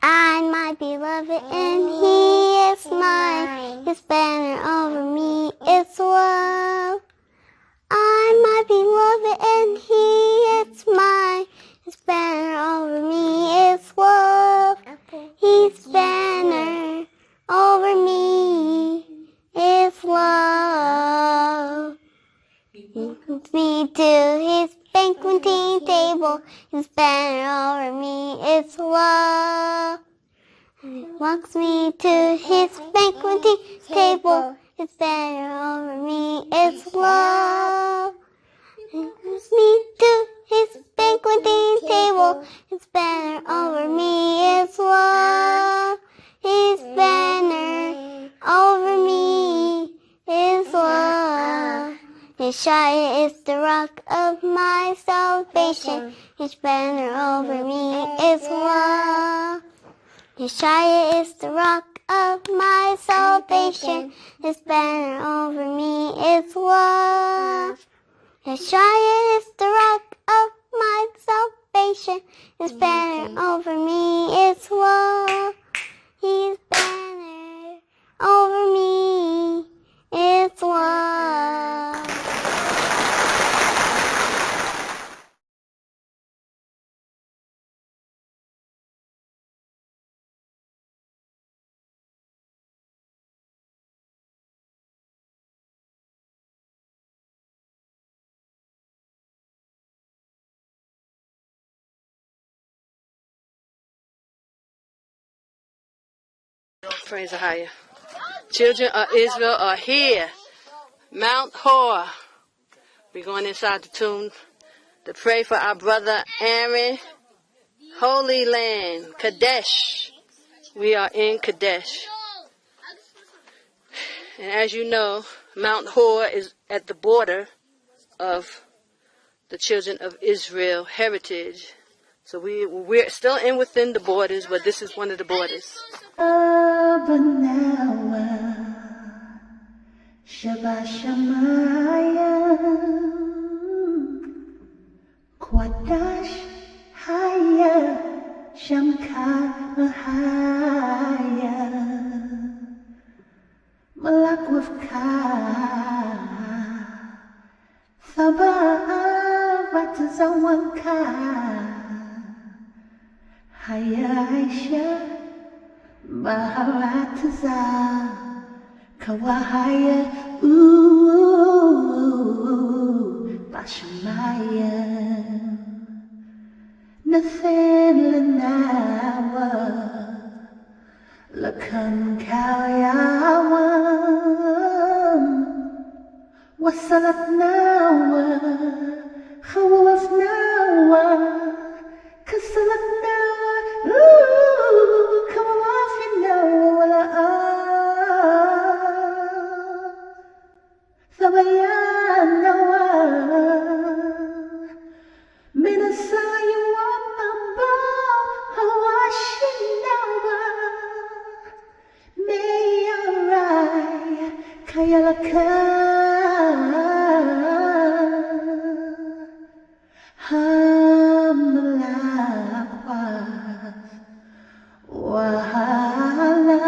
I'm my beloved and he is mine. His banner over me is love. I'm my beloved and he is mine. His banner over me is love. His banner over me is love. He leads me to his banqueting table. His banner over me is love. He walks me to his banqueting table. His banner over me is love. He leads me to his banqueting table. His banner over me is love. His banner over me is love. Yeshua is the rock of my salvation. His banner over me is love. Yeshua is the rock of my salvation. His banner over me is love. Yeshua is the rock of my salvation. His banner over me is love. His banner over me is love. Praise the higher. Children of Israel are here. Mount Hor. We're going inside the tomb to pray for our brother Aaron. Holy land, Kadesh. We are in Kadesh. And as you know, Mount Hor is at the border of the children of Israel heritage. So we're still within the borders, but this is one of the borders. Shabbat Shamayim, Quadash Haya, Shamka Haya, Malak Wafka, Thabat Zawanka, Haya Aisha, Baharat Zah. Kawahaya, Bashamaya, Nathan Lanawa, Lakan Kalyawam, Wasalat Nawa, Khawaf Nawa, Kasalat Nawa, Kawaf Nawa, Sabayanawa, Minasayu Wapamba, Hawashinawa, Mayarai, Kayalaka, Hamlakwas, Wahala.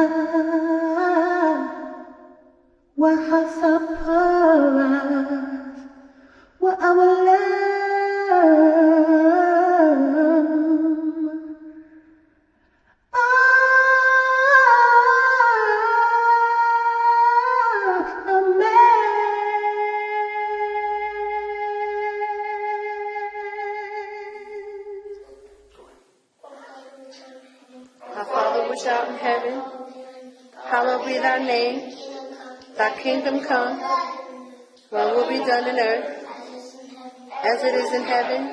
Wahasaparas wa awalam Amen. Our Father which art in heaven, hallowed be thy name. Thy kingdom come, thy will be done on earth, as it is in heaven.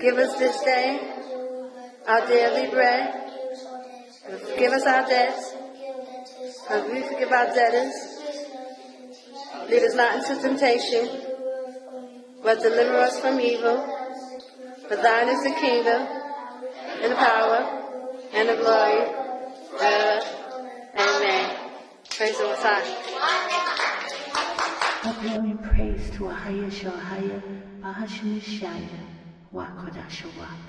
Give us this day our daily bread. Forgive us our debts, as we forgive our debtors. Lead us not into temptation, but deliver us from evil. For thine is the kingdom, and the power, and the glory, Amen. Praise the Messiah. All glory and praise to Ahaya Shahaya, Bahashimishaya, Wakodashawak.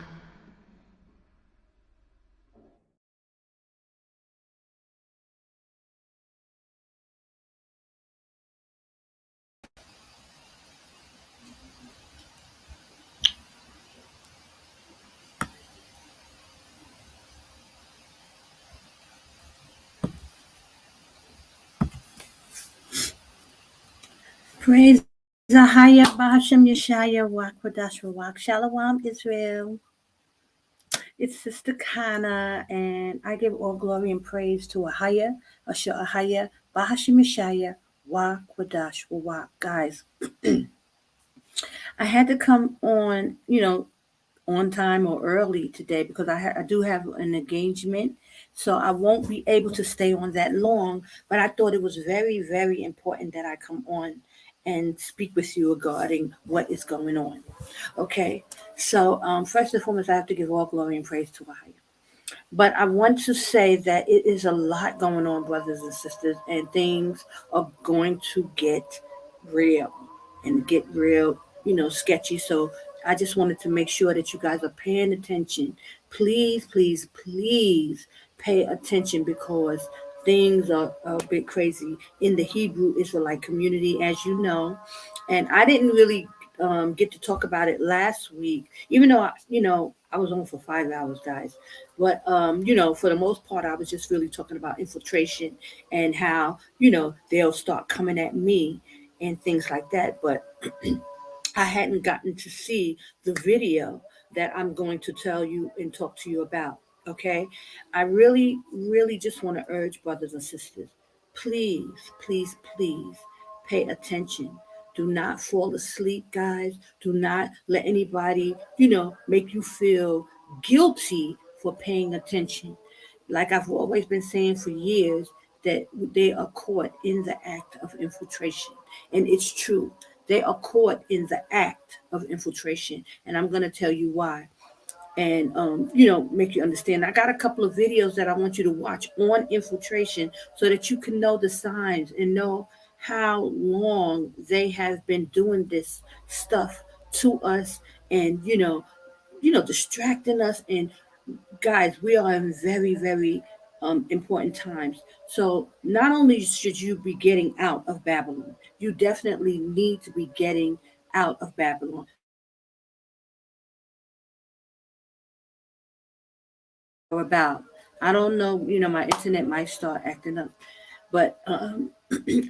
Praise Zahaya Bahasham Yeshaya Wakwadash Rawak Shalom Israel. It's Sister Kana, and I give all glory and praise to Ahaya, Asher Ahaya, Bahasham Yeshaya Wakwadash Rawak. Guys, I had to come on, on time or early today because I do have an engagement, so I won't be able to stay on that long. But I thought it was very, very important that I come on and speak with you regarding what is going on. Okay, so first and foremost, I have to give all glory and praise to Ahaya. But I want to say that it is a lot going on, brothers and sisters, and things are going to get real and get real, sketchy. So I just wanted to make sure that you guys are paying attention. Please, please, please pay attention because things are a bit crazy in the Hebrew Israelite community, as you know. And I didn't really get to talk about it last week, even though, I was on for 5 hours, guys. But, for the most part, I was just really talking about infiltration and how, they'll start coming at me and things like that. But I hadn't gotten to see the video that I'm going to tell you and talk to you about. Okay. I really, really just want to urge brothers and sisters, please, please, please pay attention. Do not fall asleep, guys. Do not let anybody, make you feel guilty for paying attention. Like I've always been saying for years, that they are caught in the act of infiltration. And it's true. They are caught in the act of infiltration. And I'm going to tell you why. And, make you understand. I got a couple of videos that I want you to watch on infiltration so that you can know the signs and know how long they have been doing this stuff to us and, distracting us. And guys, we are in very, very important times. So not only should you be getting out of Babylon, you definitely need to be getting out of Babylon. Or about, I don't know, my internet might start acting up, but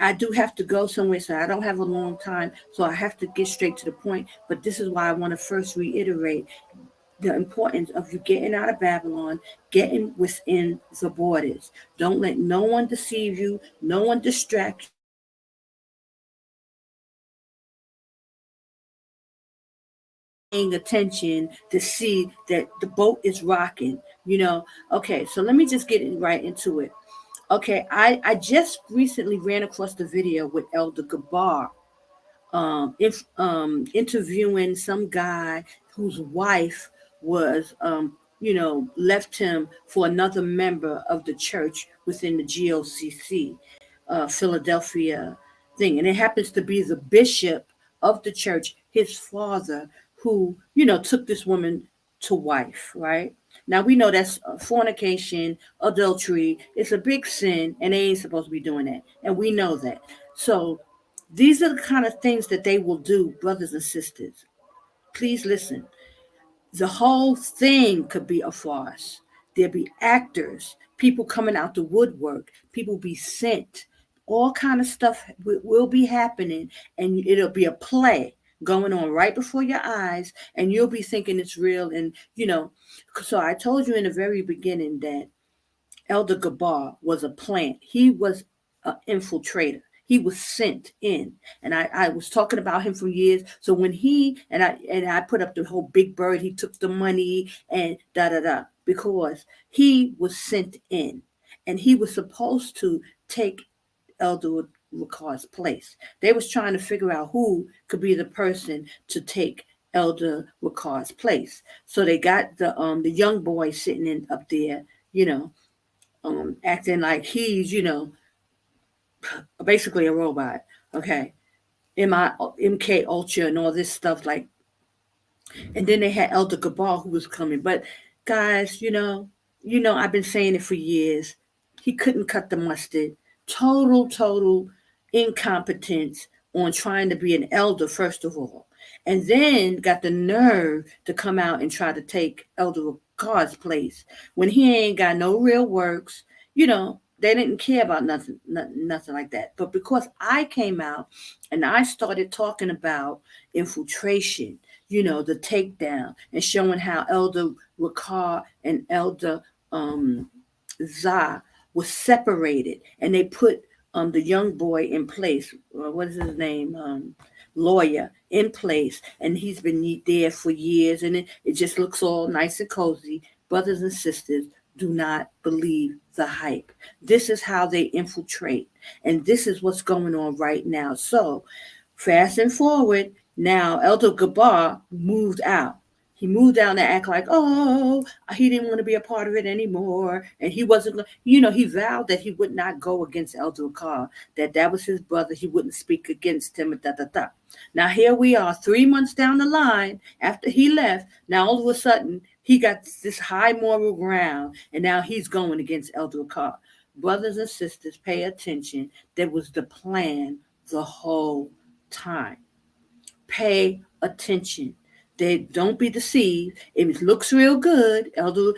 I do have to go somewhere, so I don't have a long time, so I have to get straight to the point. But this is why I want to first reiterate the importance of you getting out of Babylon, getting within the borders. Don't let no one deceive you, no one distract you. Paying attention to see that the boat is rocking, Okay, so let me just get right into it. Okay, I just recently ran across the video with Elder Gabar, interviewing some guy whose wife was, left him for another member of the church within the GOCC, Philadelphia thing. And it happens to be the bishop of the church, his father, who, took this woman to wife, right? Now we know that's fornication, adultery. It's a big sin, and they ain't supposed to be doing that. And we know that. So these are the kind of things that they will do, brothers and sisters. Please listen. The whole thing could be a farce. There'll be actors, people coming out the woodwork, people be sent. All kind of stuff will be happening, and it'll be a play going on right before your eyes, and you'll be thinking it's real. And, so I told you in the very beginning that Elder Gabar was a plant. He was an infiltrator. He was sent in, and I was talking about him for years. So when I put up the whole big bird, he took the money and da da da, because he was sent in, and he was supposed to take Elder Ricar's place. They was trying to figure out who could be the person to take Elder Ricar's place. So they got the young boy sitting in up there, acting like he's, basically a robot. Okay. MK Ultra and all this stuff. And then they had Elder Gabar who was coming. But guys, I've been saying it for years. He couldn't cut the mustard. Total incompetence on trying to be an elder, first of all. And then got the nerve to come out and try to take Elder Ricar's place when he ain't got no real works. they didn't care about nothing like that. But because I came out and I started talking about infiltration, the takedown, and showing how Elder Ricard and Elder Za was separated, and they put the young boy in place. What is his name? Lawyer in place, and he's been there for years, and it just looks all nice and cozy. Brothers and sisters, do not believe the hype. This is how they infiltrate, and this is what's going on right now. So, fast and forward, now Elder Gabar moved out. He moved out and act like, oh, he didn't want to be a part of it anymore. And he wasn't, he vowed that he would not go against Elder Carr, that was his brother. He wouldn't speak against him. Now, here we are 3 months down the line after he left. Now, all of a sudden, he got this high moral ground, and now he's going against Elder Carr. Brothers and sisters, pay attention. That was the plan the whole time. Pay attention. They don't be deceived. It looks real good. Elder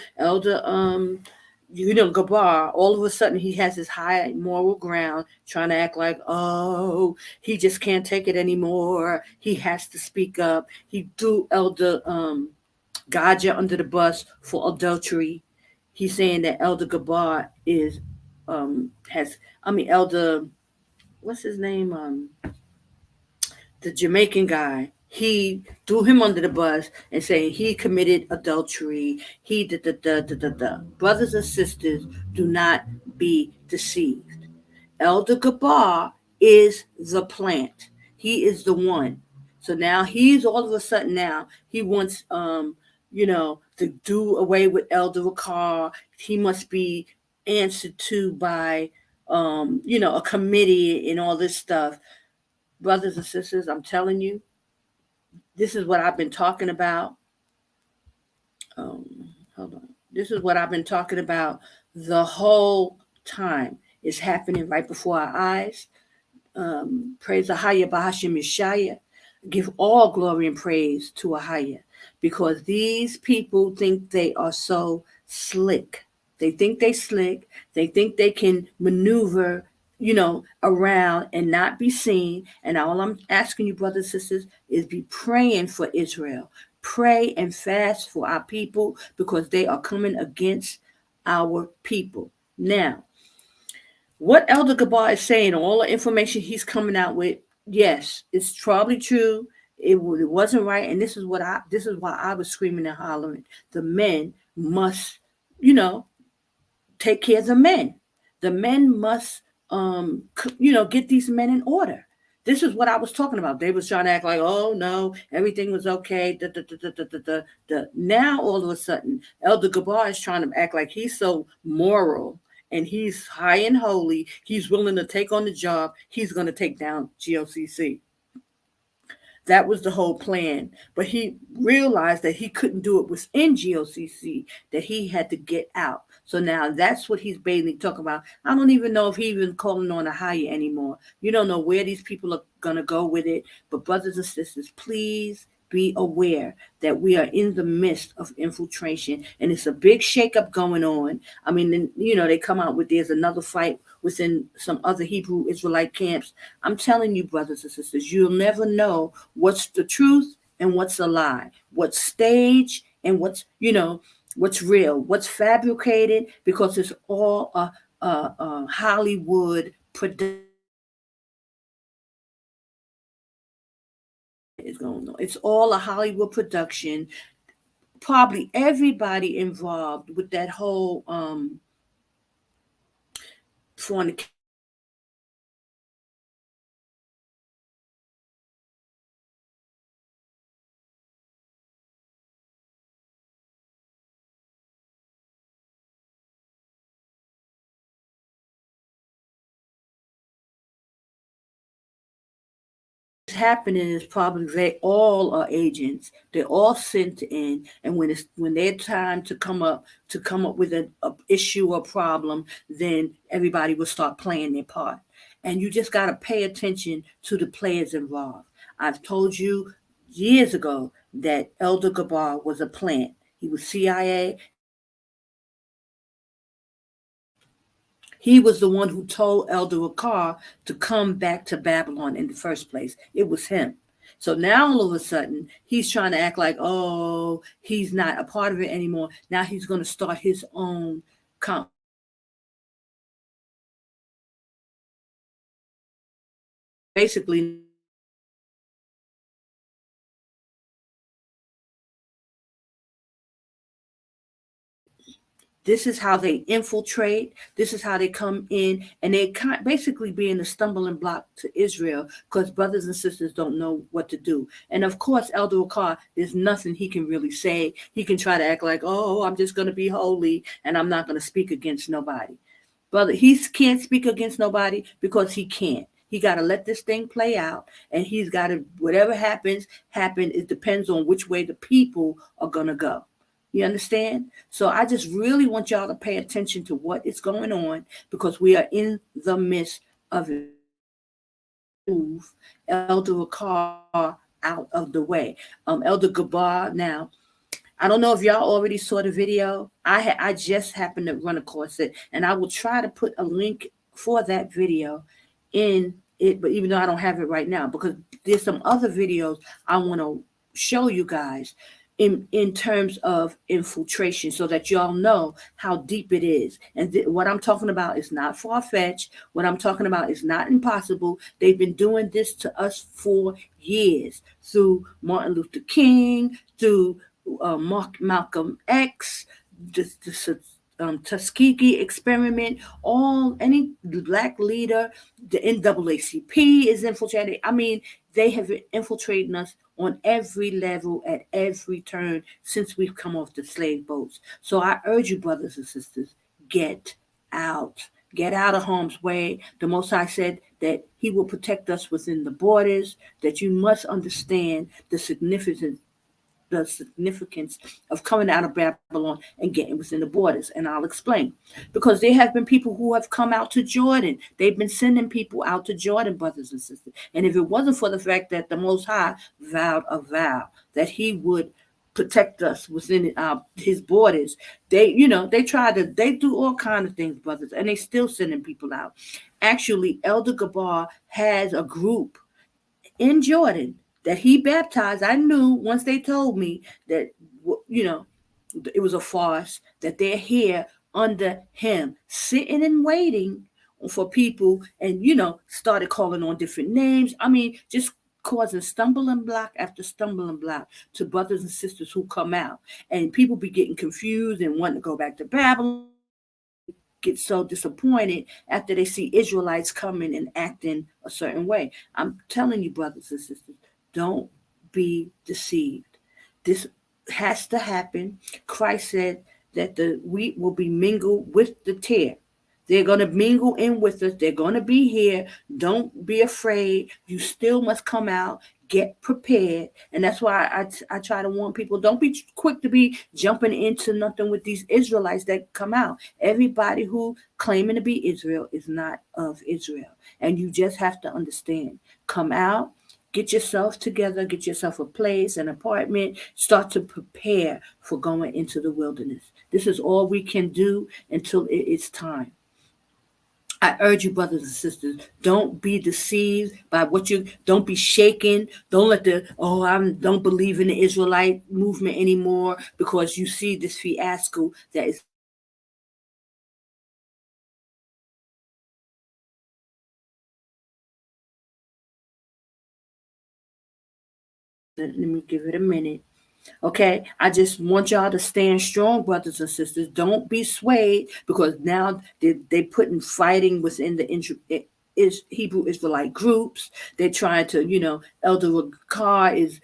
Gabar, all of a sudden he has this high moral ground, trying to act like, oh, he just can't take it anymore. He has to speak up. He threw Elder Gaja under the bus for adultery. He's saying that Elder Gabar Elder, what's his name? The Jamaican guy. He threw him under the bus and saying he committed adultery. He Brothers and sisters, do not be deceived. Elder Gabar is the plant. He is the one. So now he's all of a sudden now he wants to do away with Elder Ricard. He must be answered to by a committee and all this stuff. Brothers and sisters, I'm telling you, this is what I've been talking about. Hold on. This is what I've been talking about the whole time. It's happening right before our eyes. Praise Ahaya Bahashim Yeshaya. Give all glory and praise to Ahaya, because these people think they are so slick. They think they slick. They think they can maneuver around and not be seen. And all I'm asking you, brothers and sisters, is be praying for Israel. Pray and fast for our people, because they are coming against our people. Now, what Elder Gabar is saying, all the information he's coming out with, yes, it's probably true. It wasn't right. And this is why I was screaming and hollering. The men must, take care of the men. The men must get these men in order. This is what I was talking about. They was trying to act like, oh no, everything was okay. Now all of a sudden, Elder Gabar is trying to act like he's so moral and he's high and holy. He's willing to take on the job. He's going to take down GOCC. That was the whole plan. But he realized that he couldn't do it within GOCC, that he had to get out. So now that's what he's basically talking about. I don't even know if he's even calling on a higher anymore. You don't know where these people are going to go with it. But brothers and sisters, please be aware that we are in the midst of infiltration. And it's a big shakeup going on. I mean, they come out with there's another fight within some other Hebrew Israelite camps. I'm telling you, brothers and sisters, you'll never know what's the truth and what's a lie, what's stage and what's real, what's fabricated, because it's all a Hollywood production. It's all a Hollywood production. Probably everybody involved with that whole fornication happening is probably they all are agents. They're all sent in, and when they're time to come up with an issue or problem, then everybody will start playing their part. And you just got to pay attention to the players involved. I've told you years ago that Elder Gabar was a plant. He was CIA. He was the one who told Elder Akar to come back to Babylon in the first place. It was him. So now all of a sudden, he's trying to act like, oh, he's not a part of it anymore. Now he's going to start his own basically. This is how they infiltrate. This is how they come in, and they basically being a stumbling block to Israel because brothers and sisters don't know what to do. And of course, Elder Akar, there's nothing he can really say. He can try to act like, oh, I'm just going to be holy and I'm not going to speak against nobody. Brother, he can't speak against nobody because he can't. He got to let this thing play out, and he's got to, whatever happens, happen. It depends on which way the people are going to go. You understand? So I just really want y'all to pay attention to what is going on because we are in the midst of it. Move Elder Akar out of the way. Elder Gabar, now, I don't know if y'all already saw the video. I just happened to run across it, and I will try to put a link for that video in it, but even though I don't have it right now, because there's some other videos I want to show you guys in terms of infiltration so that y'all know how deep it is. And what I'm talking about is not far-fetched. What I'm talking about is not impossible. They've been doing this to us for years through Martin Luther King, through Malcolm X, the Tuskegee experiment, any black leader, the NAACP is infiltrated. I mean, they have infiltrated us on every level at every turn since we've come off the slave boats. So I urge you, brothers and sisters, get out. Get out of harm's way. The Most High said that he will protect us within the borders, that you must understand the significance of coming out of Babylon and getting within the borders. And I'll explain. Because there have been people who have come out to Jordan. They've been sending people out to Jordan, brothers and sisters. And if it wasn't for the fact that the Most High vowed a vow that he would protect us within his borders, they do all kinds of things, brothers, and they still sending people out. Actually, Elder Gabar has a group in Jordan that he baptized. I knew once they told me that, it was a farce, that they're here under him, sitting and waiting for people, and, started calling on different names. I mean, just causing stumbling block after stumbling block to brothers and sisters who come out. And people be getting confused and wanting to go back to Babylon, get so disappointed after they see Israelites coming and acting a certain way. I'm telling you, brothers and sisters, don't be deceived. This has to happen. Christ said that the wheat will be mingled with the tare. They're going to mingle in with us. They're going to be here. Don't be afraid. You still must come out. Get prepared. And that's why I try to warn people, don't be quick to be jumping into nothing with these Israelites that come out. Everybody who claiming to be Israel is not of Israel. And you just have to understand. Come out. Get yourself together, get yourself a place, an apartment, start to prepare for going into the wilderness. This is all we can do until it is time. I urge you, brothers and sisters, don't be deceived by don't be shaken. Don't let I don't believe in the Israelite movement anymore because you see this fiasco that is. Let me give it a minute. Okay, I just want y'all to stand strong, brothers and sisters. Don't be swayed because now they putting fighting within the Hebrew Israelite groups. They're trying to, Elder Akar is,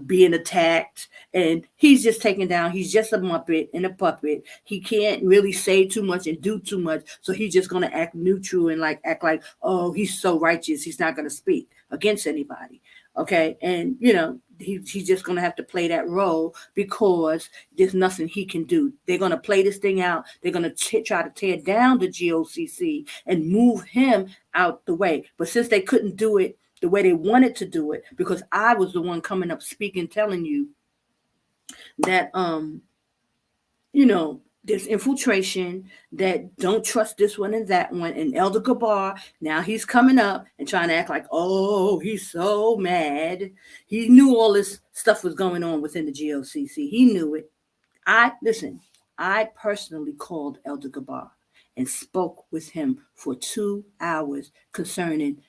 being attacked, and he's just taken down. He's just a muppet and a puppet. He can't really say too much and do too much, so he's just going to act neutral and act like, oh, he's so righteous. He's not going to speak against anybody. Okay, and he's just going to have to play that role because there's nothing he can do. They're going to play this thing out. They're going to try to tear down the GOCC and move him out the way. But since they couldn't do it the way they wanted to do it, because I was the one coming up speaking, telling you that, there's infiltration that don't trust this one and that one. And Elder Gabar, now he's coming up and trying to act like, oh, he's so mad. He knew all this stuff was going on within the GOCC. He knew it. I personally called Elder Gabar and spoke with him for 2 hours concerning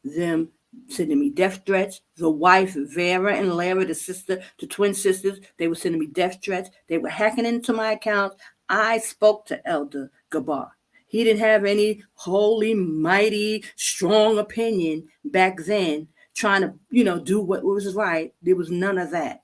them sending me death threats. The wife, Vera and Lara, the sister, the twin sisters, they were sending me death threats. They were hacking into my accounts. I spoke to Elder Gabar. He didn't have any holy, mighty, strong opinion back then, trying to, do what was right. There was none of that.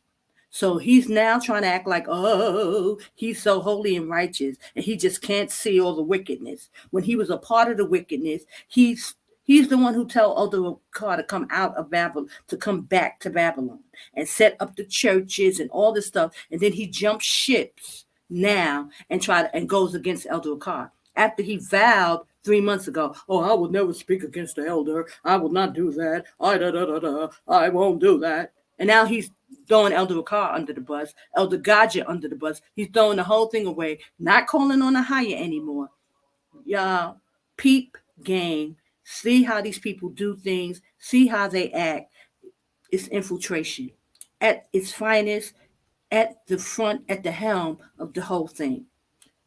So he's now trying to act like, oh, he's so holy and righteous, and he just can't see all the wickedness. When he was a part of the wickedness, he's the one who told Elder Gabar to come out of Babylon, to come back to Babylon and set up the churches and all this stuff. And then he jumps ships now and goes against Elder Gabar after he vowed 3 months ago, oh, I will never speak against the elder. I will not do that. I won't do that. And now he's throwing Elder Gabar under the bus, Elder Gadget under the bus. He's throwing the whole thing away, not calling on Ahaya anymore. Y'all, peep game. See how these people do things. See how they act. It's infiltration at its finest, at the front, at the helm of the whole thing.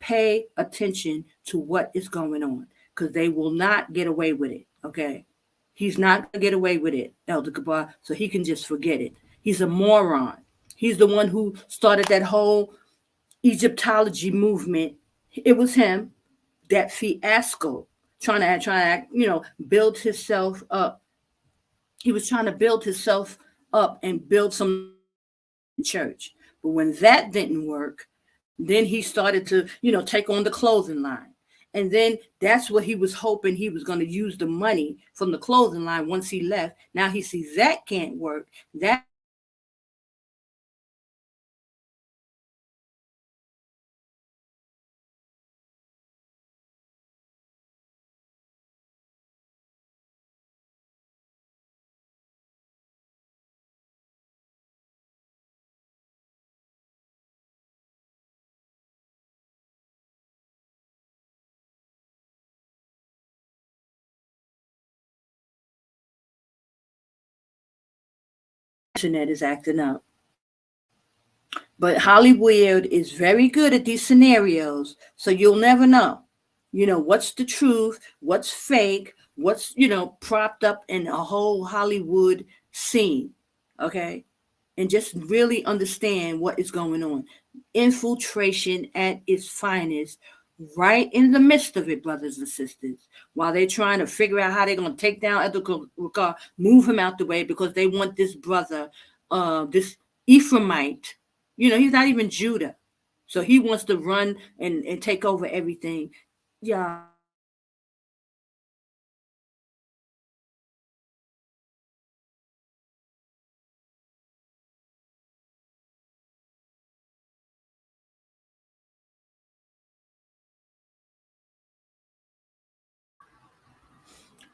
Pay attention to what is going on, because they will not get away with it, okay? He's not going to get away with it, Elder Gabar, so he can just forget it. He's a moron. He's the one who started that whole Egyptology movement. It was him, that fiasco, trying to build himself up. He was trying to build himself up and build some church. But when that didn't work, then he started to, take on the clothing line. And then that's what he was hoping he was going to use the money from the clothing line once he left. Now he sees that can't work. That internet is acting up. But Hollywood is very good at these scenarios, so you'll never know. What's the truth, what's fake, what's, propped up in a whole Hollywood scene, okay? And just really understand what is going on. Infiltration at its finest, right in the midst of it, brothers and sisters, while they're trying to figure out how they're going to take down Elder Gabar, move him out the way because they want this brother, this Ephraimite. He's not even Judah. So he wants to run and take over everything. Yeah.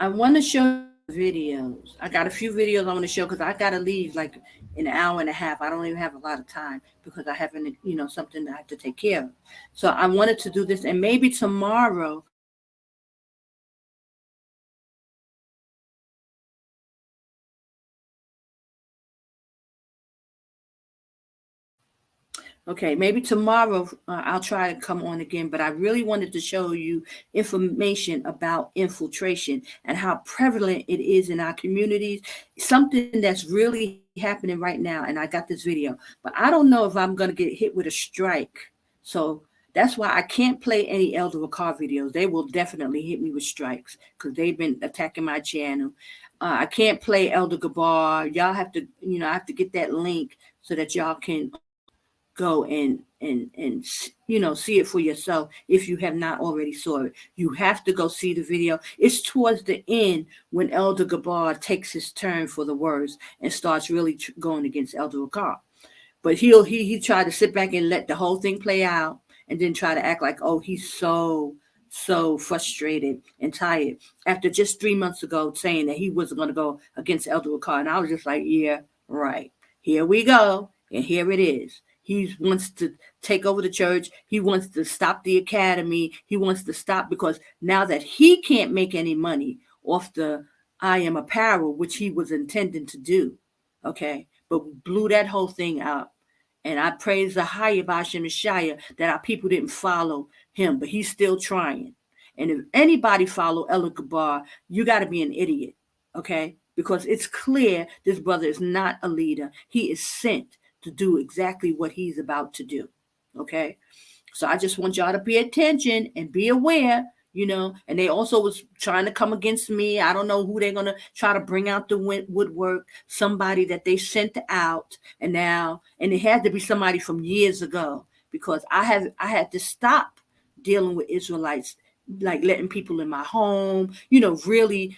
I want to show videos. I got a few videos I want to show because I got to leave like in an hour and a half. I don't even have a lot of time because I haven't, something I have to take care of. So I wanted to do this, and maybe tomorrow. Okay, maybe tomorrow I'll try to come on again, but I really wanted to show you information about infiltration and how prevalent it is in our communities, something that's really happening right now. And I got this video, but I don't know if I'm going to get hit with a strike. So that's why I can't play any Elder Gabar videos. They will definitely hit me with strikes because they've been attacking my channel. I can't play Elder Gabar. Y'all have to, I have to get that link so that y'all can go and see it for yourself if you have not already saw it. You have to go see the video. It's towards the end when Elder Gabar takes his turn for the words and starts really going against Elder Gabar. But he tried to sit back and let the whole thing play out and then try to act like, oh, he's so frustrated and tired after just 3 months ago saying that he wasn't going to go against Elder Gabar. And I was just like, yeah, right. Here we go. And here it is. He wants to take over the church. He wants to stop the academy. He wants to stop because now that he can't make any money off the I Am Apparel, which he was intending to do, okay, but we blew that whole thing out. And I praise the higher Bashem Shia that our people didn't follow him, but he's still trying. And if anybody follow Ella Gabar, you got to be an idiot, okay? Because it's clear this brother is not a leader. He is sent to do exactly what he's about to do, okay? So I just want y'all to pay attention and be aware, and they also was trying to come against me. I don't know who they're going to try to bring out the woodwork, somebody that they sent out. And it had to be somebody from years ago, because I had to stop dealing with Israelites, like letting people in my home, really,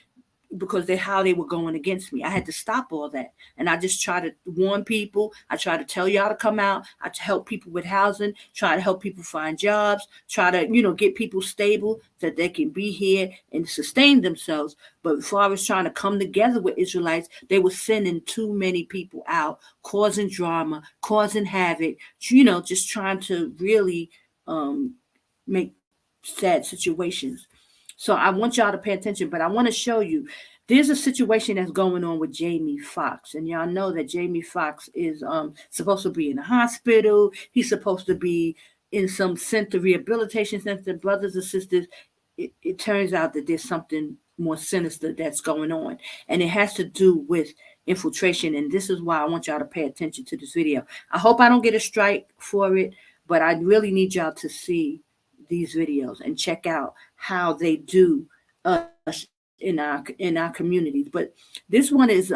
because how they were going against me. I had to stop all that. And I just try to warn people. I try to tell y'all to come out. I help people with housing, try to help people find jobs, try to, get people stable so that they can be here and sustain themselves. But as far as trying to come together with Israelites, they were sending too many people out, causing drama, causing havoc, just trying to really make sad situations. So I want y'all to pay attention, but I want to show you there's a situation that's going on with Jamie Foxx. And y'all know that Jamie Foxx is supposed to be in the hospital. He's supposed to be in some center, rehabilitation center. Brothers and sisters, it turns out that there's something more sinister that's going on. And it has to do with infiltration. And this is why I want y'all to pay attention to this video. I hope I don't get a strike for it, but I really need y'all to see these videos and check out how they do us in our communities. But this one is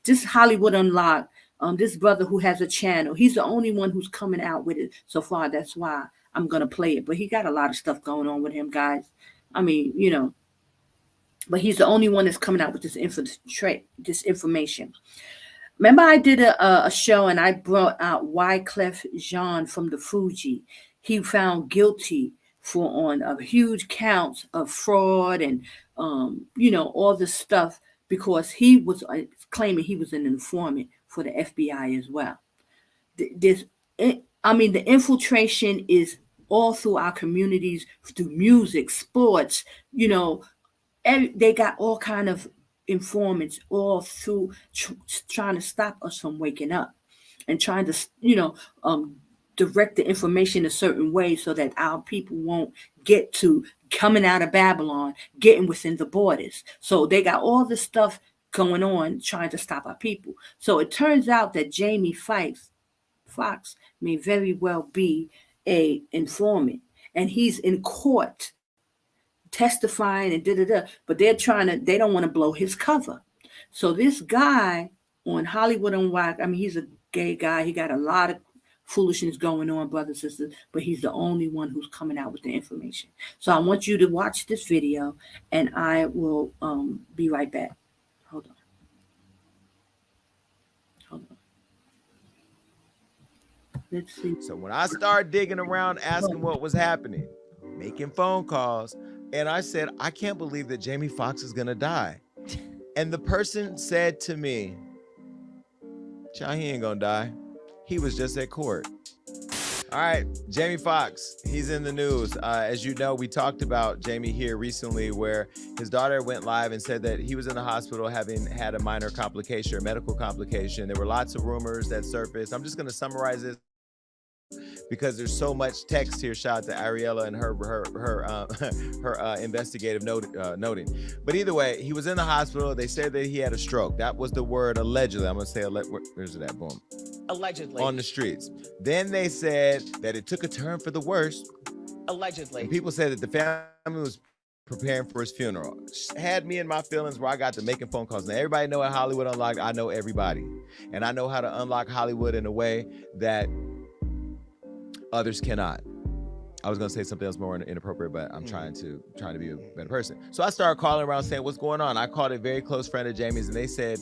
just Hollywood Unlocked. This brother who has a channel, he's the only one who's coming out with it so far. That's why I'm gonna play it. But he got a lot of stuff going on with him, guys. I mean, but he's the only one that's coming out with this information. Remember, I did a show and I brought out Wyclef Jean from the Fuji. He found guilty on huge counts of fraud and all this stuff, because he was claiming he was an informant for the FBI as well. The infiltration is all through our communities, through music, sports. They got all kind of informants all through trying to stop us from waking up and trying to direct the information a certain way so that our people won't get to coming out of Babylon, getting within the borders. So they got all this stuff going on trying to stop our people. So it turns out that Jamie Foxx may very well be a informant, and he's in court testifying and but they don't want to blow his cover. So this guy on Hollywood Unlocked, he's a gay guy. He got a lot of foolishness going on, brothers and sisters, but he's the only one who's coming out with the information. So I want you to watch this video, and I will be right back. Hold on. Let's see. So when I started digging around, asking what was happening, making phone calls, and I said, I can't believe that Jamie Foxx is gonna die. And the person said to me, "Child, he ain't gonna die. He was just at court." All right, Jamie Foxx, he's in the news. As you know, we talked about Jamie here recently, where his daughter went live and said that he was in the hospital having had a minor complication, or medical complication. There were lots of rumors that surfaced. I'm just gonna summarize this because there's so much text here. Shout out to Ariella and her investigative noting. But either way, he was in the hospital. They said that he had a stroke. That was the word allegedly. I'm gonna say where's that? Boom. Allegedly. On the streets. Then they said that it took a turn for the worse. Allegedly. And people said that the family was preparing for his funeral. Had me in my feelings where I got to making phone calls. Now everybody know at Hollywood Unlocked, I know everybody. And I know how to unlock Hollywood in a way that others cannot. I was gonna say something else more inappropriate, but I'm trying to be a better person. So I started calling around saying, what's going on? I called a very close friend of Jamie's, and they said,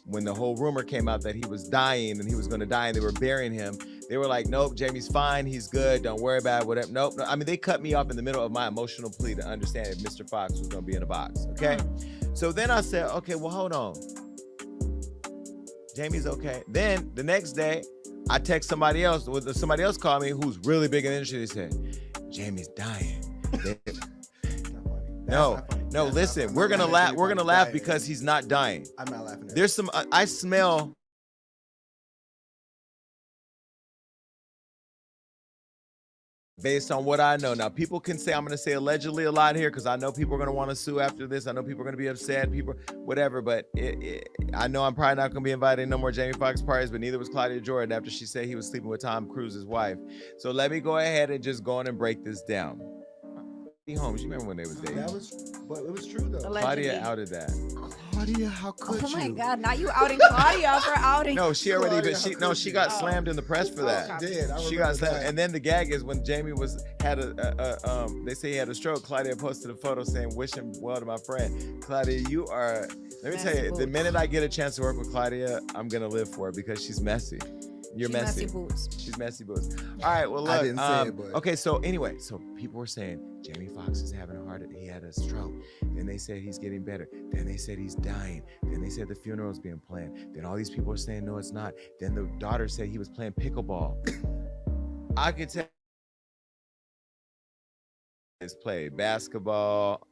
when the whole rumor came out that he was dying and he was going to die and they were burying him, they were like, nope, Jamie's fine, he's good, don't worry about it, whatever. Nope. I mean, they cut me off in the middle of my emotional plea to understand if Mr. Fox was going to be in a box. Okay. So then I said, okay, well, hold on. Jamie's okay. Then the next day, I text somebody else. Somebody else called me who's really big in the industry. They said, Jamie's dying. No, listen, we're gonna laugh. We're gonna laugh because he's not dying. I'm not laughing. There's some. I smell. Based on what I know. Now, people can say, I'm going to say allegedly a lot here because I know people are going to want to sue after this. I know people are going to be upset, people, whatever. But I know I'm probably not going to be invited to no more Jamie Foxx parties, but neither was Claudia Jordan after she said he was sleeping with Tom Cruise's wife. So let me go ahead and just go on and break this down. Holmes, you remember when they was dating? But it was true though. Allegedly. Claudia outed that. Claudia, how could you? Oh my God! Now you outing Claudia for outing. No, she already. Claudia, She got slammed in the press for that. She did. She got slammed, and then the gag is when Jamie had they say he had a stroke. Claudia posted a photo saying, "Wishing well to my friend." Claudia, you are. Let me tell you, the minute I get a chance to work with Claudia, I'm gonna live for it because she's messy. You're messy. Boots. She's messy boots. All right, well, look. I didn't say it, but okay, so anyway, so people were saying Jamie Foxx is having he had a stroke. Then they said he's getting better. Then they said he's dying. Then they said the funeral's being planned. Then all these people are saying no, it's not. Then the daughter said he was playing pickleball. I could tell. It's played basketball.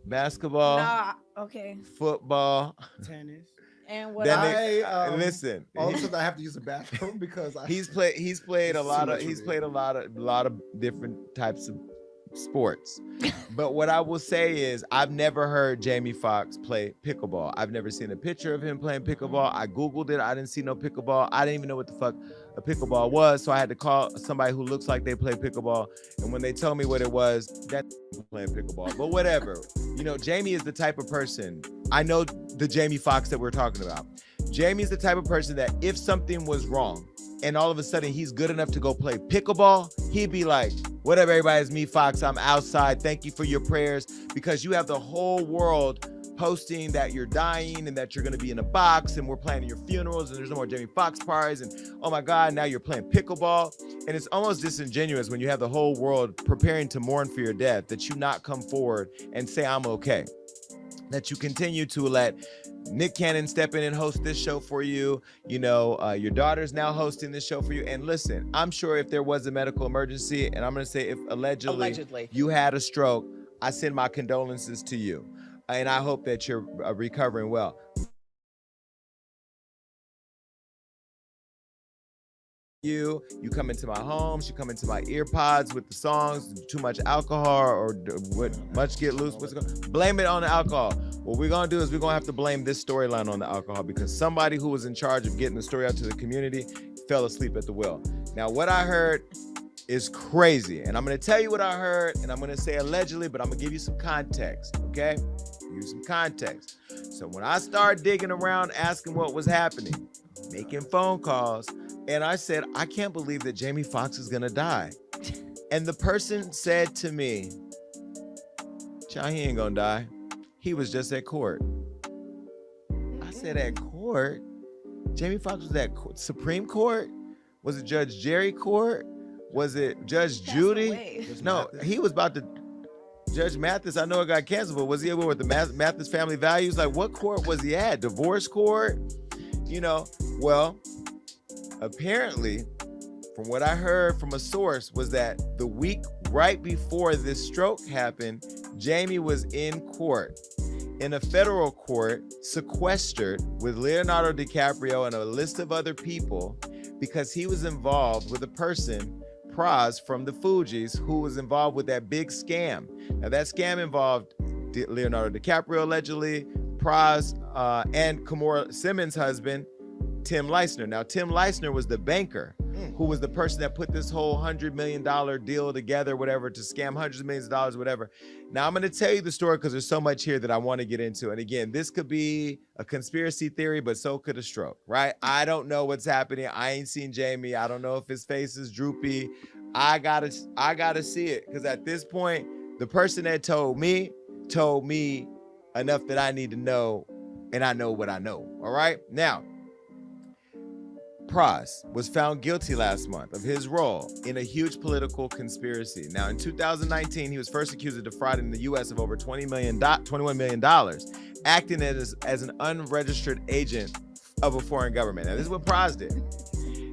Nah, okay. Football. tennis. And what Then else? listen. Also, I have to use the bathroom because He's played a lot of He's too much for me. a lot of different types of sports. But what I will say is I've never heard Jamie Foxx play pickleball. I've never seen a picture of him playing pickleball. I Googled it. I didn't see no pickleball. I didn't even know what the fuck a pickleball was. So I had to call somebody who looks like they play pickleball. And when they told me what it was, that playing pickleball. But whatever. You know, Jamie is the type of person. I know the Jamie Foxx that we're talking about. Jamie's the type of person that if something was wrong and all of a sudden he's good enough to go play pickleball, he'd be like, whatever, everybody, it's me, Fox. I'm outside. Thank you for your prayers, because you have the whole world posting that you're dying and that you're going to be in a box and we're planning your funerals and there's no more Jamie Foxx parties and oh my God, now you're playing pickleball. And it's almost disingenuous when you have the whole world preparing to mourn for your death that you not come forward and say, I'm okay. That you continue to let Nick Cannon step in and host this show for you. You know, your daughter's now hosting this show for you. And listen, I'm sure if there was a medical emergency, and I'm going to say if allegedly you had a stroke, I send my condolences to you. And I hope that you're recovering well. You come into my homes, you come into my ear pods with the songs, too much alcohol or what much get loose. Blame it on the alcohol. What we're gonna do is we're gonna have to blame this storyline on the alcohol because somebody who was in charge of getting the story out to the community fell asleep at the wheel. Now, what I heard is crazy, and I'm gonna tell you what I heard, and I'm gonna say allegedly, but I'm gonna give you some context, okay? Give you some context. So when I started digging around, asking what was happening, making phone calls, and I said, I can't believe that Jamie Foxx is gonna die. And the person said to me, child, he ain't gonna die. He was just at court. I said, at court? Jamie Foxx was at Supreme Court? Was it Judge Jerry Court? Was it Judge Judy? No, he was about to, Judge Mathis, I know it got canceled, but was he able with the Mathis Family Values? Like, what court was he at? Divorce court? You know, well, apparently, from what I heard from a source was that the week right before this stroke happened, Jamie was in court, in a federal court, sequestered with Leonardo DiCaprio and a list of other people because he was involved with a person, Praz from the Fugees, who was involved with that big scam. Now that scam involved Leonardo DiCaprio allegedly, Praz, and Kimora Simmons' husband, Tim Leissner. Now, Tim Leissner was the banker who was the person that put this whole $100 million deal together, whatever, to scam hundreds of millions of dollars, whatever. Now, I'm going to tell you the story because there's so much here that I want to get into. And again, this could be a conspiracy theory, but so could a stroke, right? I don't know what's happening. I ain't seen Jamie. I don't know if his face is droopy. I gotta see it, because at this point, the person that told me enough that I need to know and I know what I know. All right. Now, Pras was found guilty last month of his role in a huge political conspiracy. Now, in 2019, he was first accused of defrauding the U.S. of over $21 million, acting as an unregistered agent of a foreign government. Now, this is what Pras did.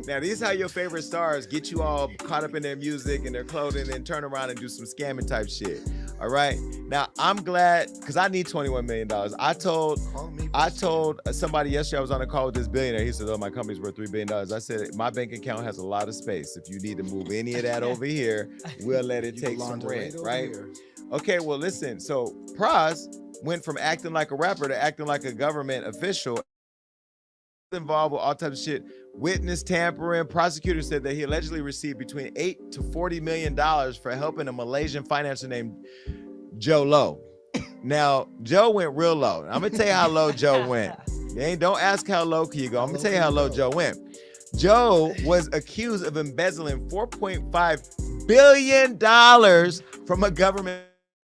Now, this is how your favorite stars get you all caught up in their music and their clothing and turn around and do some scamming type shit. All right. Now, I'm glad because I need $21 million. I told somebody yesterday, I was on a call with this billionaire. He said, oh, my company's worth $3 billion. I said, my bank account has a lot of space. If you need to move any of that over here, we'll let it take some rent, right? Okay, well, listen. So Pras went from acting like a rapper to acting like a government official, involved with all types of shit. Witness tampering. Prosecutors said that he allegedly received between $8 to $40 million for helping a Malaysian financier named Joe Low. Now, Joe went real low. I'm gonna tell you how low Joe went. Don't ask how low can you go. I'm gonna tell you how low Joe went. Joe was accused of embezzling $4.5 billion from a government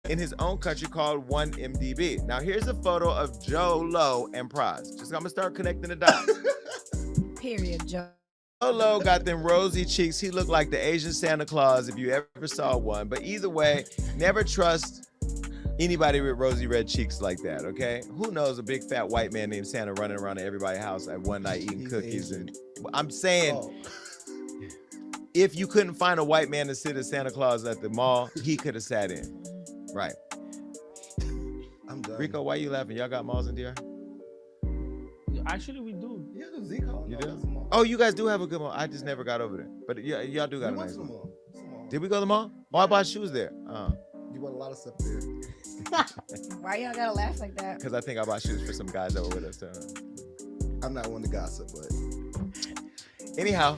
in his own country called 1MDB. Now, here's a photo of Joe Low and Pras. I'm gonna start connecting the dots. Period, Joe. Joe Low got them rosy cheeks. He looked like the Asian Santa Claus if you ever saw one. But either way, never trust anybody with rosy red cheeks like that, okay? Who knows a big fat white man named Santa running around at everybody's house at one night eating cookies. And I'm saying, if you couldn't find a white man to sit as Santa Claus at the mall, he could have sat in. Right. I'm done. Rico, why you laughing? Y'all got malls in DR? Actually, we do. Yeah, the Zico. You do? Oh, you guys do have a good mall. I just never got over there. But yeah, y'all do got a nice mall. Did we go to the mall? Oh, I bought shoes there. You bought a lot of stuff there. Why y'all gotta laugh like that? Because I think I bought shoes for some guys that were with us. I'm not one to gossip, but anyhow,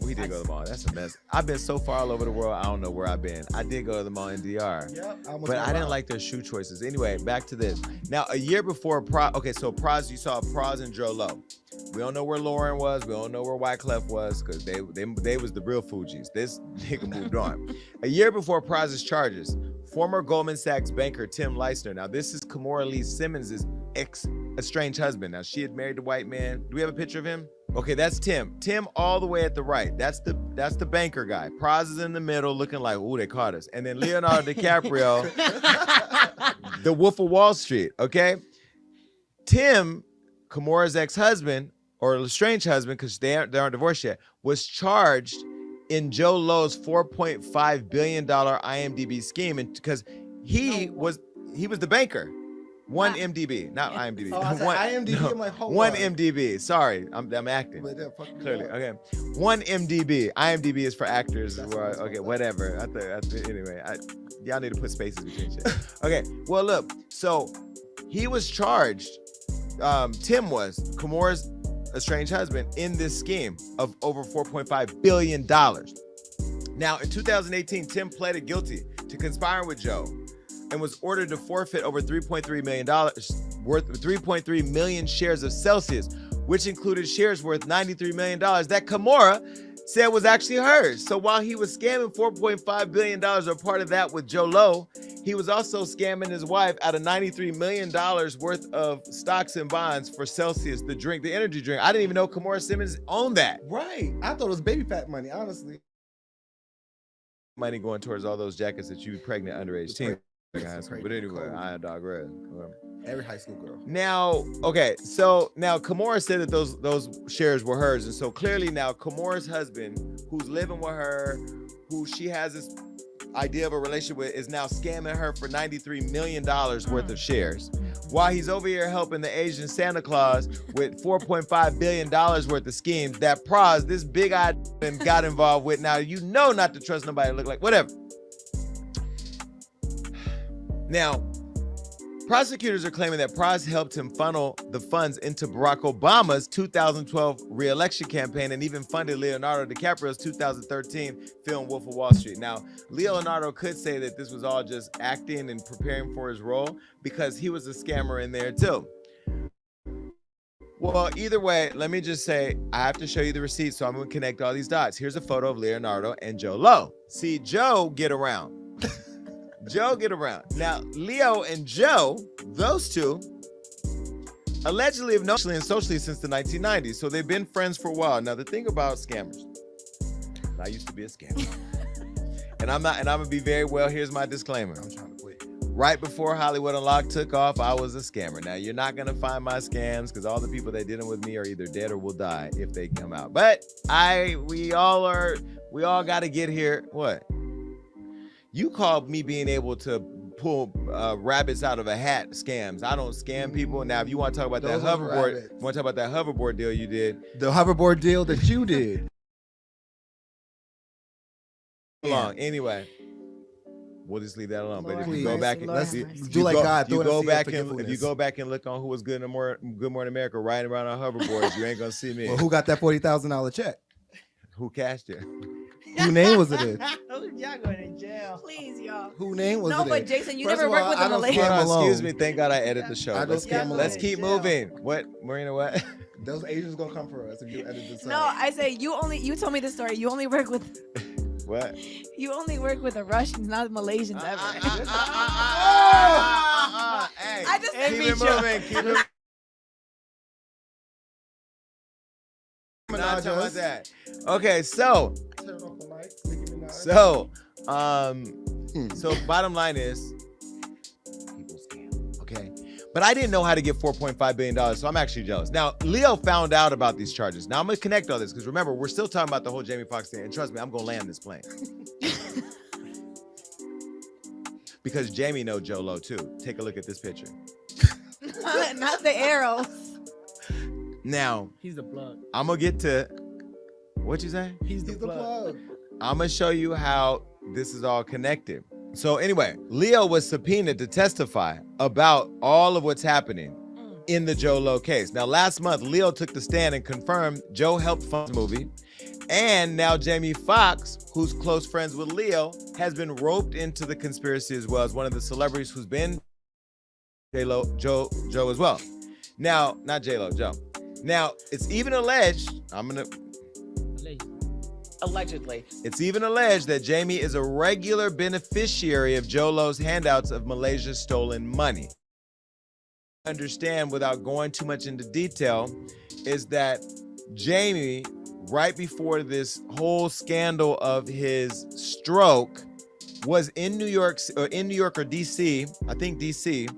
we did go to the mall. That's a mess. I've been so far all over the world. I don't know where I've been. I did go to the mall in DR. Yep, but I didn't like their shoe choices. Anyway, back to this. Now, a year before so Pras, you saw Pras and Joe Low. We don't know where Lauren was. We don't know where Wyclef was because they was the real Fugees. This nigga moved on. A year before Pras's charges, former Goldman Sachs banker Tim Leissner. Now, this is Kimora Lee Simmons' estranged husband. Now, she had married a white man. Do we have a picture of him? Okay, that's Tim. Tim all the way at the right. That's the banker guy. Pras is in the middle looking like, ooh, they caught us. And then Leonardo DiCaprio, the Wolf of Wall Street, okay? Tim, Kimora's ex-husband, or estranged husband, because they aren't divorced yet, was charged in Joe Low's $4.5 billion IMDb scheme, and because he was the banker. 1MDB, not IMDb. Oh, I said IMDb. No, I'm like, hold 1MDB. Sorry, I'm acting. Clearly, okay. 1MDB. IMDb is for actors. Okay, whatever. Anyway, y'all need to put spaces between shit. Okay. Well, look. So he was charged. Tim was Kimora's estranged husband in this scheme of over $4.5 billion. Now, in 2018, Tim pleaded guilty to conspiring with Joe and was ordered to forfeit over $3.3 million worth 3.3 million shares of Celsius, which included shares worth $93 million that Kimora said was actually hers. So while he was scamming $4.5 billion or part of that with Joe Low, he was also scamming his wife out of $93 million worth of stocks and bonds for Celsius, the drink, the energy drink. I didn't even know Kimora Simmons owned that. Right. I thought it was baby fat money, honestly. Money going towards all those jackets that you pregnant underage teens. But anyway, I dog red. Every high school girl. Now, okay, so now Kimora said that those shares were hers, and so clearly now Kimora's husband, who's living with her, who she has this idea of a relationship with, is now scamming her for $93 million worth of shares, while he's over here helping the Asian Santa Claus with $4.5 billion worth of schemes that Pras, this big-eyed got involved with. Now, you know not to trust nobody to look like whatever. Now, prosecutors are claiming that Pras helped him funnel the funds into Barack Obama's 2012 re-election campaign and even funded Leonardo DiCaprio's 2013 film Wolf of Wall Street. Now, Leonardo could say that this was all just acting and preparing for his role because he was a scammer in there too. Well, either way, let me just say, I have to show you the receipt, so I'm going to connect all these dots. Here's a photo of Leonardo and Joe Low. See, Joe get around. Joe get around. Now, Leo and Joe, those two, allegedly have known and socially since the 1990s. So they've been friends for a while. Now the thing about scammers, I used to be a scammer. and I'm gonna be very well. Here's my disclaimer. I'm trying to quit. Right before Hollywood Unlocked took off, I was a scammer. Now you're not gonna find my scams because all the people that did them with me are either dead or will die if they come out. But we all gotta get here. What? You called me being able to pull rabbits out of a hat scams. I don't scam people. Now, if you want to talk about Those that are hoverboard, rabbits. want to talk about that hoverboard deal you did? The hoverboard deal that you did. Long. Anyway, we'll just leave that alone. But if you go Lord back, mercy, and Lord if you- mercy. if Do you like go- God, you throw it in go the sea of back and if you forgetfulness. go back and look on who was good in Good Morning America riding around on hoverboards, you ain't gonna see me. Well, who got that $40,000 check? Who cashed it? Who name was it in? Y'all going to jail. Please, y'all. Who name was No, it but in? Jason, you First never of worked all, with I a don't Malaysian. scam Hold on, alone. excuse me. Thank God I edit the show. I don't Let's, scam alone. let's keep moving. What, Marina? What? Those Asians gonna come for us if you edit this No, out. I say you told me the story. You only work with What? the Russians, not the Malaysians ever. Hey, I just keep it moving. Keep it. Not talking about that. Okay, so Turn off the mic. Nicki Minaj. so bottom line is people scam, okay? But I didn't know how to get $4.5 billion, so I'm actually jealous. Now, Leo found out about these charges. Now, I'm going to connect all this because remember, we're still talking about the whole Jamie Foxx thing. And trust me, I'm going to land this plane. Because Jamie knows Joe Lo, too. Take a look at this picture. Not the arrows. Now, He's the plug. I'm going to get to, what you say? He's the He's the plug. plug. I'm going to show you how this is all connected. So anyway, Leo was subpoenaed to testify about all of what's happening in the Joe Lo case. Now, last month, Leo took the stand and confirmed Joe helped fund the movie. And now Jamie Foxx, who's close friends with Leo, has been roped into the conspiracy as well as one of the celebrities who's been Joe as well. Now, not J-Lo, Joe. Now, it's even alleged, Allegedly. It's even alleged that Jamie is a regular beneficiary of Joe Lo's handouts of Malaysia's stolen money. Understand, without going too much into detail, is that Jamie, right before this whole scandal of his stroke, was in New York or DC, I think DC,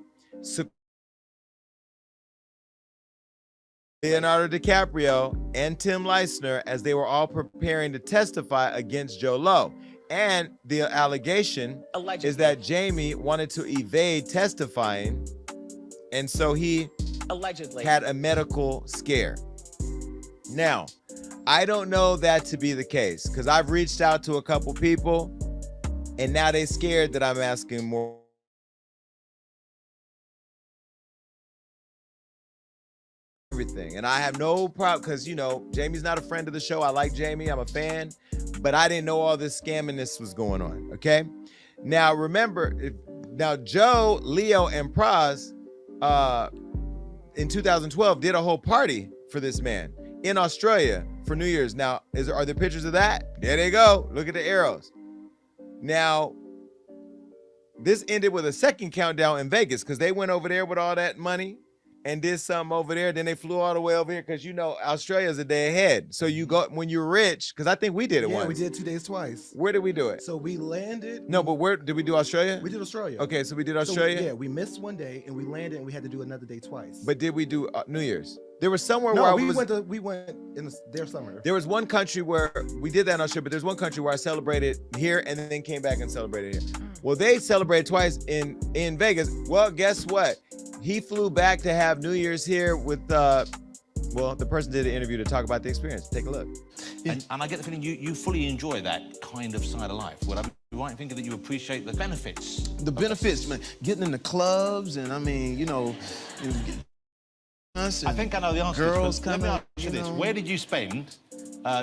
Leonardo DiCaprio and Tim Leissner as they were all preparing to testify against Joe Lo. And the allegation Allegedly. is that Jamie wanted to evade testifying, and so he Allegedly. had a medical scare. Now, I don't know that to be the case because I've reached out to a couple people, and now they're scared that I'm asking more. Everything, and I have no problem because Jamie's not a friend of the show. I like Jamie, I'm a fan, but I didn't know all this scamming was going on. Okay, now remember, Joe, Leo, and Praz, in 2012 did a whole party for this man in Australia for New Year's. Now, are there pictures of that? There they go. Look at the arrows. Now, this ended with a second countdown in Vegas because they went over there with all that money and did something over there. Then they flew all the way over here because Australia's a day ahead. So you go when you're rich, because I think we did it once. Yeah, we did 2 days twice. Where did we do it? So we landed. No, but where did we do Australia? We did Australia. Okay, so we did So Australia. yeah, we missed one day and we landed and we had to do another day twice. But did we do New Year's? There was somewhere no, where we went in their summer. There was one country where we did that in Australia, but there's one country where I celebrated here and then came back and celebrated here. Well, they celebrated twice in Vegas. Well, guess what? He flew back to have New Year's here with, the person did an interview to talk about the experience. Take a look. And I get the feeling you fully enjoy that kind of side of life. Would I be right in thinking that you appreciate the benefits? The benefits, man, getting in the clubs and I think I know the answer. Girls to this, but let me coming, ask you this. Where did you spend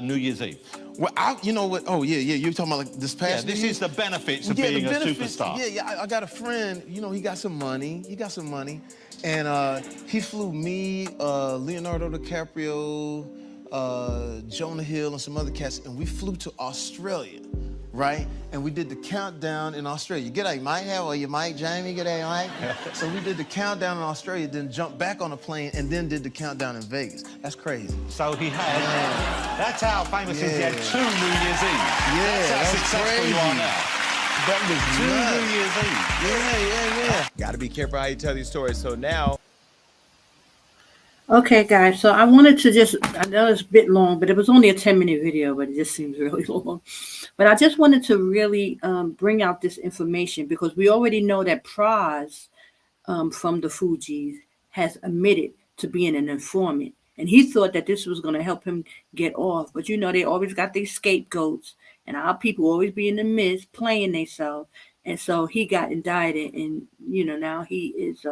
New Year's Eve? Well, you know what? Oh, yeah, you're talking about like this past This New is the benefits of Yeah, being the a benefits. superstar. Yeah, I got a friend, he got some money. And he flew me, Leonardo DiCaprio, Jonah Hill, and some other cats, and we flew to Australia. right? And we did the countdown in Australia. Get out, you might have, or you might, Jamie, get out, Mike. So we did the countdown in Australia, then jumped back on a plane, and then did the countdown in Vegas. That's crazy. So he had, that's how famous he is. He had Yeah. 2 New Year's Eve. Yeah, That's how that's successful you are crazy. now. That was 2 nuts. New Year's Eve. Yeah. Got to be careful how you tell these stories. So now, Okay, guys, so I wanted to just, I know it's a bit long, but it was only a 10-minute video, but it just seems really long. But I just wanted to really bring out this information because we already know that Praz from the Fugees has admitted to being an informant. And he thought that this was going to help him get off. But, you know, they always got these scapegoats. And our people always be in the midst playing themselves. And so he got indicted. And, you know, now he is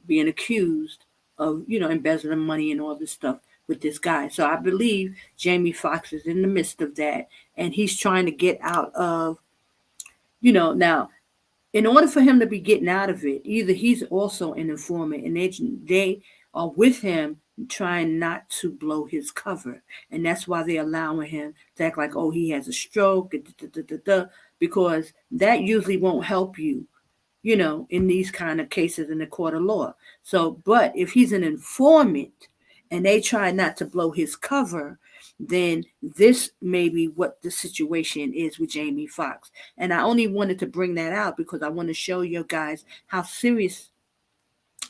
being accused of, you know, embezzling money and all this stuff with this guy. So I believe Jamie Foxx is in the midst of that. And he's trying to get out of, you know, now, in order for him to be getting out of it, either he's also an informant and they are with him trying not to blow his cover. And that's why they're allowing him to act like, oh, he has a stroke, because that usually won't help you, you know, in these kind of cases in the court of law. So, but if he's an informant and they try not to blow his cover, then this may be what the situation is with Jamie Foxx. And I only wanted to bring that out because I want to show you guys how serious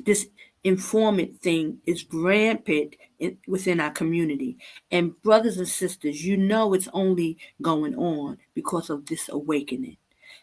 this informant thing is rampant within our community. And brothers and sisters, you know it's only going on because of this awakening.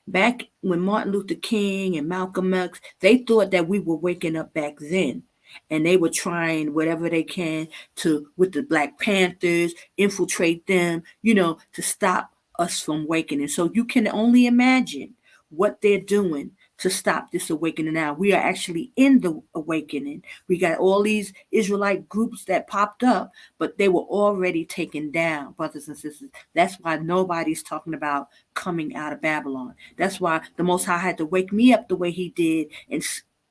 Back when Martin Luther King and Malcolm X, they thought that we were waking up back then. And they were trying whatever they can to, with the Black Panthers, infiltrate them, you know, to stop us from awakening. So you can only imagine what they're doing to stop this awakening now. We are actually in the awakening. We got all these Israelite groups that popped up, but they were already taken down, brothers and sisters. That's why nobody's talking about coming out of Babylon. That's why the Most High had to wake me up the way he did and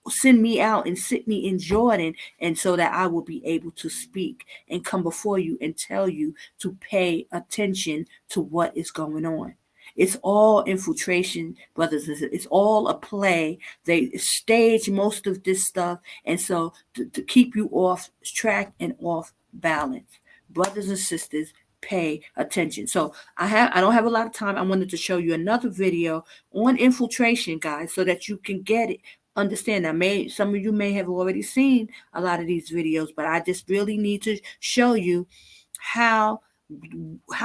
send me out and sit me in Jordan, and so that I will be able to speak and come before you and tell you to pay attention to what is going on. It's all infiltration, brothers and sisters. It's all a play. They stage most of this stuff, and so to keep you off track and off balance. Brothers and sisters, pay attention. So I don't have a lot of time. I wanted to show you another video on infiltration, guys, so that you can get it. Understand that some of you may have already seen a lot of these videos, but I just really need to show you how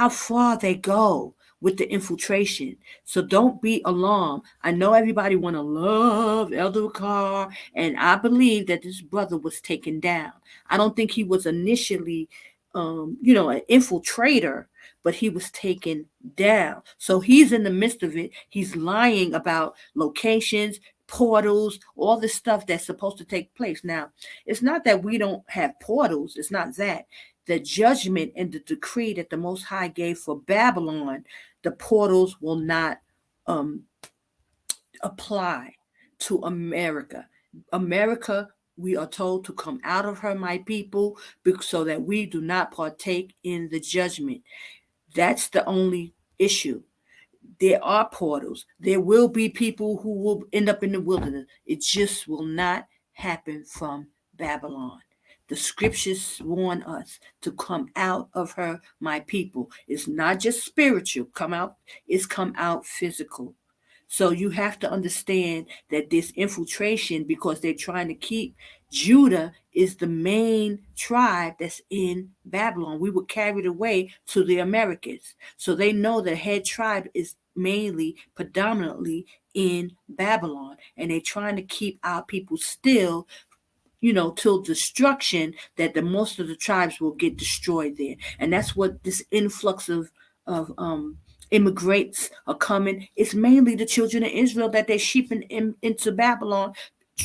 far they go with the infiltration. So don't be alarmed. I know everybody want to love Elder Carr, and I believe that this brother was taken down. I don't think he was initially, an infiltrator, but he was taken down. So he's in the midst of it. He's lying about locations, portals, all this stuff that's supposed to take place. Now, it's not that we don't have portals. It's not that. The judgment and the decree that the Most High gave for Babylon, the portals will not apply to America. America, we are told to come out of her, my people, so that we do not partake in the judgment. That's the only issue. There are portals. There will be people who will end up in the wilderness. It just will not happen from Babylon. The scriptures warn us to come out of her, my people. It's not just spiritual, it's come out physical. So you have to understand that this infiltration, because they're trying to keep Judah, is the main tribe that's in Babylon. We were carried away to the Americas. So they know the head tribe is predominantly in Babylon. And they're trying to keep our people still, till destruction, that the most of the tribes will get destroyed there. And that's what this influx of immigrants are coming. It's mainly the children of Israel that they're sheeping into Babylon,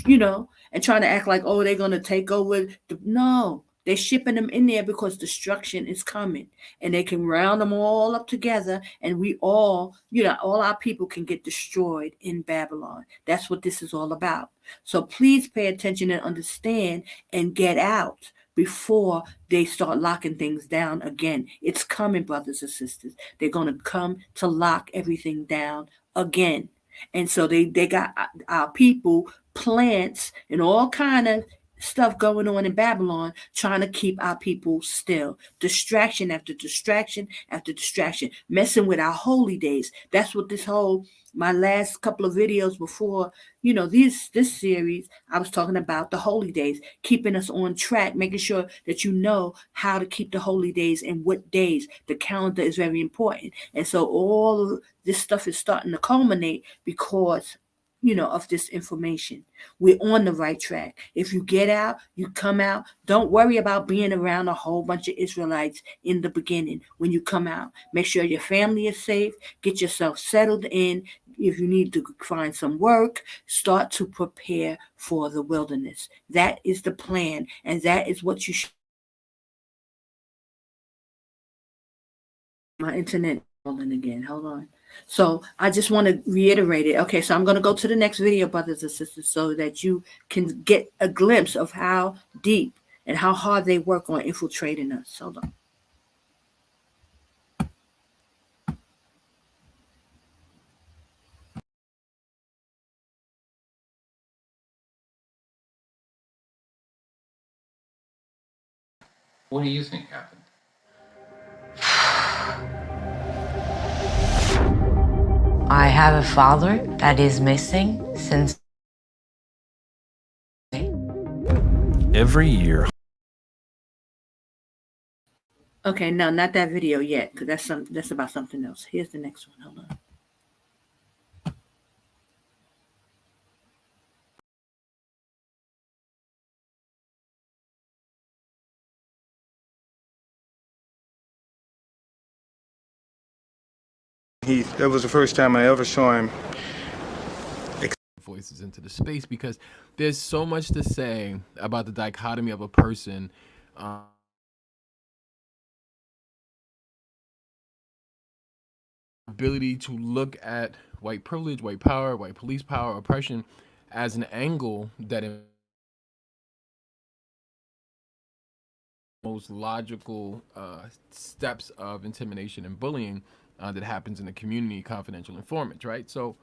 and trying to act like, oh, they're going to take over. No, they're shipping them in there because destruction is coming, and they can round them all up together, and we all, all our people can get destroyed in Babylon. That's what this is all about. So please pay attention and understand and get out, before they start locking things down again. It's coming, brothers and sisters. They're going to come to lock everything down again. And so they got our people, plants, and all kind of stuff going on in Babylon, trying to keep our people still. Distraction after distraction after distraction, messing with our holy days. That's what my last couple of videos before, this series, I was talking about the holy days, keeping us on track, making sure that you know how to keep the holy days and what days. The calendar is very important. And so all of this stuff is starting to culminate because of this information. We're on the right track. If you get out, you come out. Don't worry about being around a whole bunch of Israelites in the beginning when you come out. Make sure your family is safe. Get yourself settled in. If you need to find some work, start to prepare for the wilderness. That is the plan, and that is what you should. My internet rolling again. Hold on. So I just want to reiterate it. Okay, so I'm going to go to the next video, brothers and sisters, so that you can get a glimpse of how deep and how hard they work on infiltrating us. Hold on. What do you think happened? I have a father that is missing since Every year. Okay, no, not that video yet, because that's about something else. Here's the next one. Hold on. That was the first time I ever saw him. Voices into the space, because there's so much to say about the dichotomy of a person. Ability to look at white privilege, white power, white police power, oppression as an angle that most logical steps of intimidation and bullying that happens in the community, confidential informants, right? So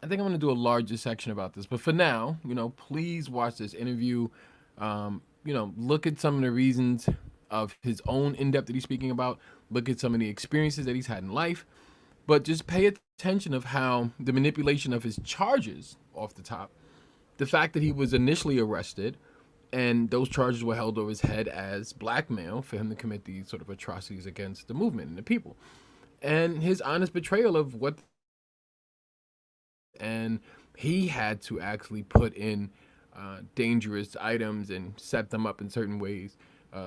I think I'm going to do a larger section about this, but for now, please watch this interview. Look at some of the reasons of his own in-depth that he's speaking about. Look at some of the experiences that he's had in life, but just pay attention of how the manipulation of his charges off the top, the fact that he was initially arrested and those charges were held over his head as blackmail for him to commit these sort of atrocities against the movement and the people, and his honest betrayal of what. And he had to actually put in dangerous items and set them up in certain ways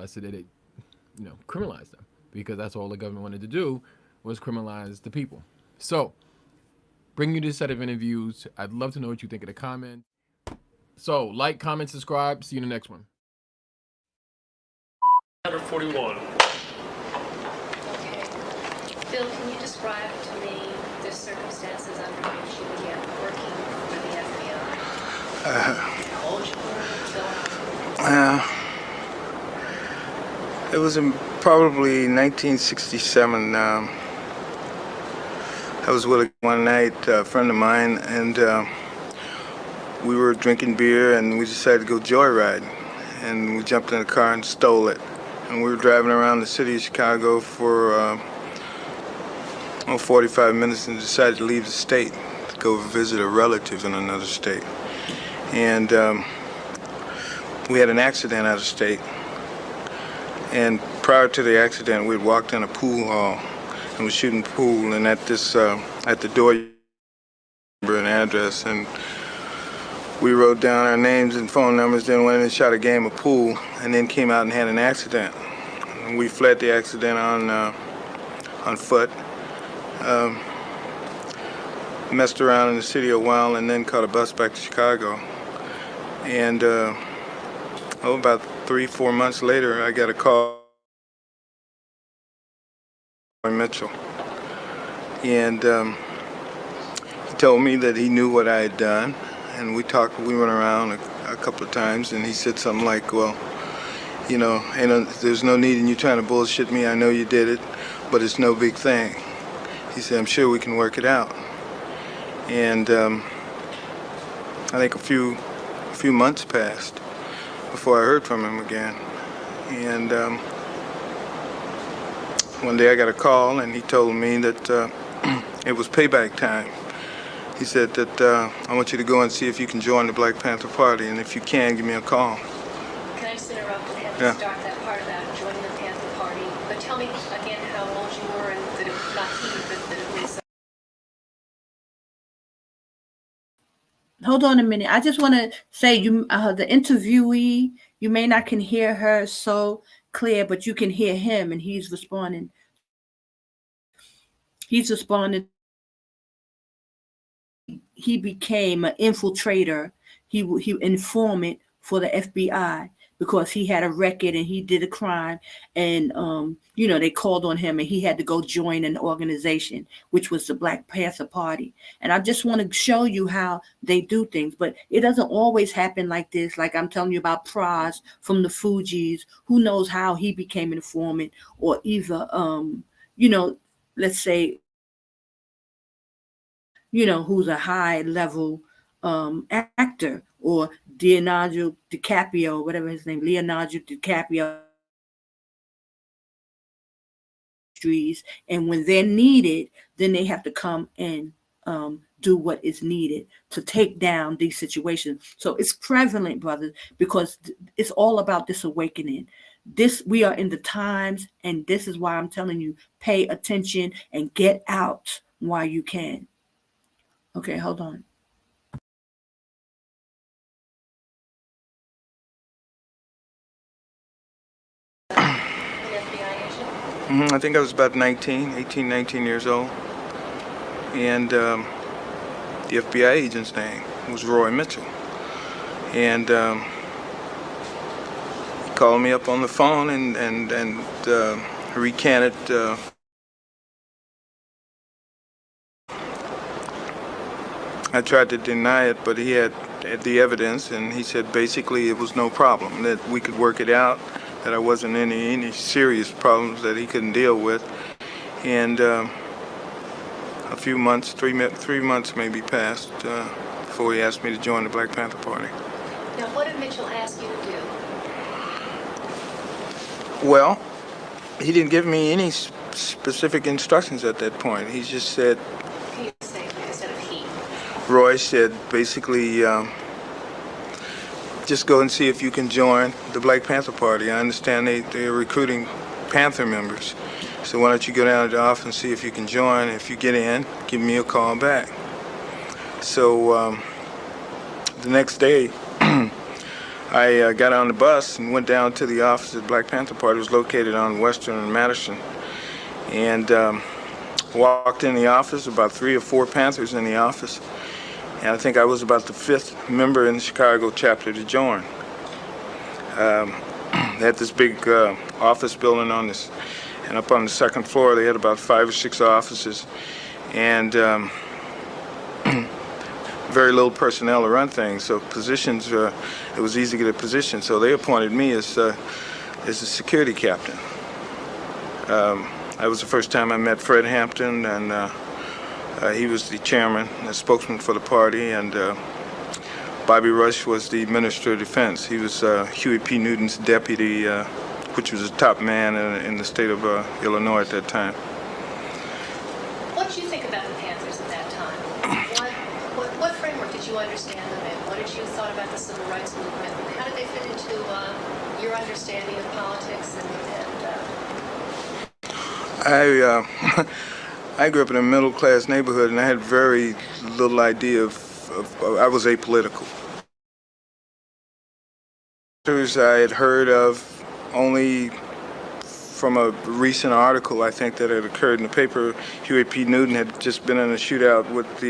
so that it, criminalized them, because that's all the government wanted to do was criminalize the people. So, bring you this set of interviews. I'd love to know what you think of the comment. So, like, comment, subscribe. See you in the next one. 41. Okay. Bill, can you describe to me the circumstances under which you began working for the FBI? It was in probably 1967. I was with one night, a friend of mine, and we were drinking beer, and we decided to go joyride. And we jumped in a car and stole it. And we were driving around the city of Chicago for 45 minutes and decided to leave the state to go visit a relative in another state. And we had an accident out of state. And prior to the accident, we had walked in a pool hall and was shooting pool. And at the door, number and address, and we wrote down our names and phone numbers, then went in and shot a game of pool, and then came out and had an accident. And we fled the accident on foot. Messed around in the city a while, and then caught a bus back to Chicago. And about 3-4 months later, I got a call from Mitchell. And he told me that he knew what I had done. And we went around a couple of times, and he said something like, well, You know, there's no need in you trying to bullshit me. I know you did it, but it's no big thing. He said, I'm sure we can work it out. And I think a few months passed before I heard from him again. And one day I got a call, and he told me that it was payback time. He said that I want you to go and see if you can join the Black Panther Party, and if you can, give me a call. Can I just interrupt and have Yeah. you start that part about joining the Panther Party? But tell me again how old you were and that it was not he, but that it was. Hold on a minute. I just want to say the interviewee, you may not can hear her so clear, but you can hear him, and he's responding. He's responding. He became an infiltrator. He informant for the FBI because he had a record and he did a crime, and they called on him, and he had to go join an organization, which was the Black Panther Party. And I just want to show you how they do things, but it doesn't always happen like this. Like I'm telling you about Pras from the Fugees. Who knows how he became an informant, or either let's say, who's a high level actor, or Leonardo DiCaprio, whatever his name, Leonardo DiCaprio. And when they're needed, then they have to come and do what is needed to take down these situations. So it's prevalent, brothers, because it's all about this awakening. We are in the times, and this is why I'm telling you, pay attention and get out while you can. Okay, hold on. I think I was about 18, 19 years old. And the FBI agent's name was Roy Mitchell. And he called me up on the phone and recanted I tried to deny it, but he had the evidence, and he said basically it was no problem, that we could work it out, that I wasn't any serious problems that he couldn't deal with. And a few months, 3 months maybe passed before he asked me to join the Black Panther Party. Now, what did Mitchell ask you to do? Well, he didn't give me any specific instructions at that point. He just said, Can you say instead of he? Roy said basically, just go and see if you can join the Black Panther Party. I understand they're recruiting Panther members. So why don't you go down to the office and see if you can join. If you get in, give me a call back. So the next day, I got on the bus and went down to the office of the Black Panther Party. It was located on Western and Madison. And walked in the office, about 3 or 4 Panthers in the office. And I think I was about the 5th member in the Chicago chapter to join. They had this big office building on this, and up on the 2nd floor they had about 5 or 6 offices, and very little personnel to run things. So positions, it was easy to get a position. So they appointed me as a security captain. That was the first time I met Fred Hampton, and he was the chairman, the spokesman for the party, and Bobby Rush was the Minister of Defense. He was Huey P. Newton's deputy, which was the top man in the state of Illinois at that time. What did you think about the Panthers at that time? What framework did you understand them in? What did you thought about the civil rights movement? How did they fit into your understanding of politics and I grew up in a middle-class neighborhood, and I had very little idea of I was apolitical. I had heard of only from a recent article, I think, that had occurred in the paper. Huey P. Newton had just been in a shootout with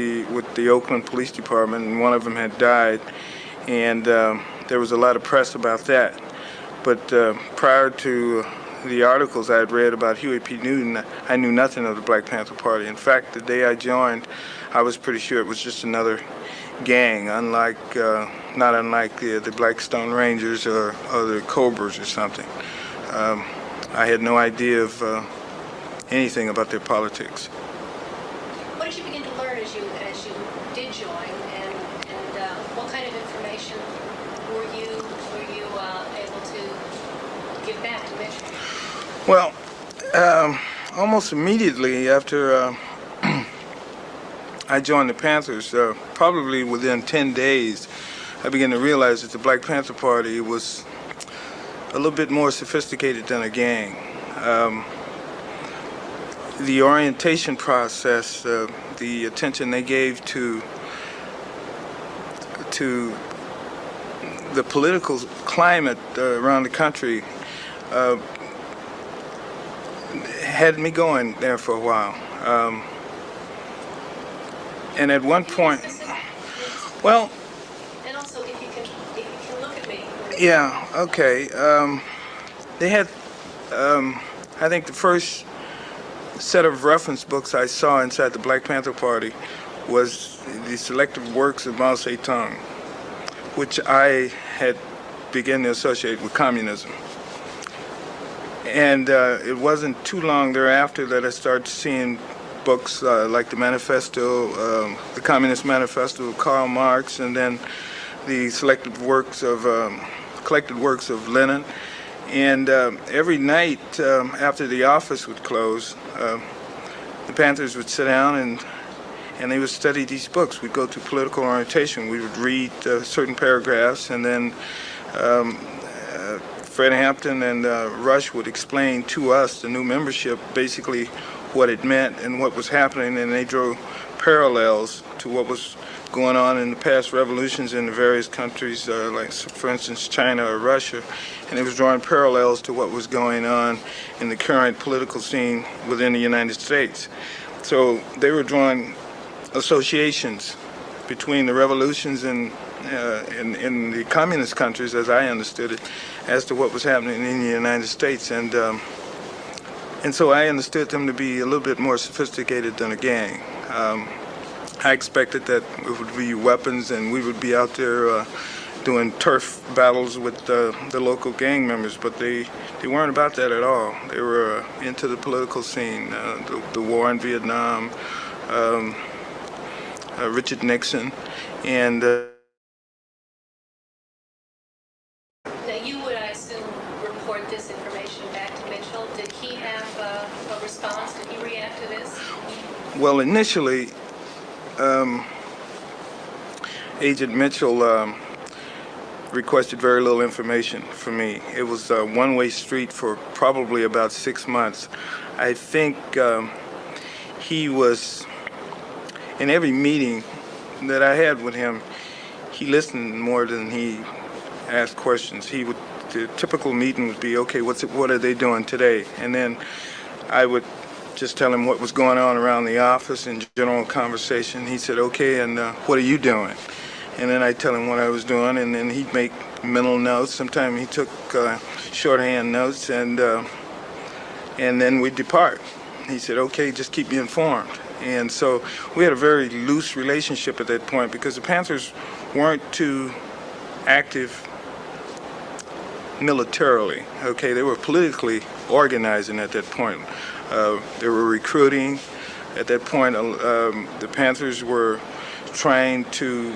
the Oakland Police Department, and one of them had died, and there was a lot of press about that. But prior to the articles I had read about Huey P. Newton, I knew nothing of the Black Panther Party. In fact, the day I joined, I was pretty sure it was just another gang, not unlike the Black Stone Rangers or the Cobras or something. I had no idea of anything about their politics. What did you begin to learn as you did join, and what kind of information were you able to give back to Mitchell? Well, almost immediately after I joined the Panthers, probably within 10 days, I began to realize that the Black Panther Party was a little bit more sophisticated than a gang. The orientation process, the attention they gave to the political climate around the country had me going there for a while. And at one point, well, And also, if you can look at me. yeah, okay. They had, I think the first set of reference books I saw inside the Black Panther Party was the selected works of Mao Zedong, which I had begun to associate with communism. And it wasn't too long thereafter that I started seeing books like the Manifesto, the Communist Manifesto of Karl Marx, and then the collected works of Lenin. And every night after the office would close, the Panthers would sit down and they would study these books. We'd go to political orientation. We would read certain paragraphs, and then Fred Hampton and Rush would explain to us, the new membership, basically what it meant and what was happening, and they drew parallels to what was going on in the past revolutions in the various countries, like, for instance, China or Russia, and it was drawing parallels to what was going on in the current political scene within the United States. So they were drawing associations between the revolutions in the communist countries, as I understood it, as to what was happening in the United States, and so I understood them to be a little bit more sophisticated than a gang. I expected that it would be weapons and we would be out there doing turf battles with the local gang members, but they weren't about that at all. They were into the political scene, the war in Vietnam, Richard Nixon, and Now, you would, I assume, report this information back to Mitchell. Did he have a response? Did he react to this? well, initially, Agent Mitchell requested very little information from me. It was a one-way street for probably about 6 months. I think he was, in every meeting that I had with him, he listened more than he asked questions. The typical meeting would be, okay, what are they doing today? And then I would just tell him what was going on around the office in general conversation. He said, okay, and what are you doing? And then I'd tell him what I was doing, and then he'd make mental notes. Sometimes he took shorthand notes, and then we'd depart. He said, okay, just keep me informed. And so we had a very loose relationship at that point because the Panthers weren't too active militarily, okay? They were politically organizing at that point. They were recruiting. At that point, the Panthers were trying to,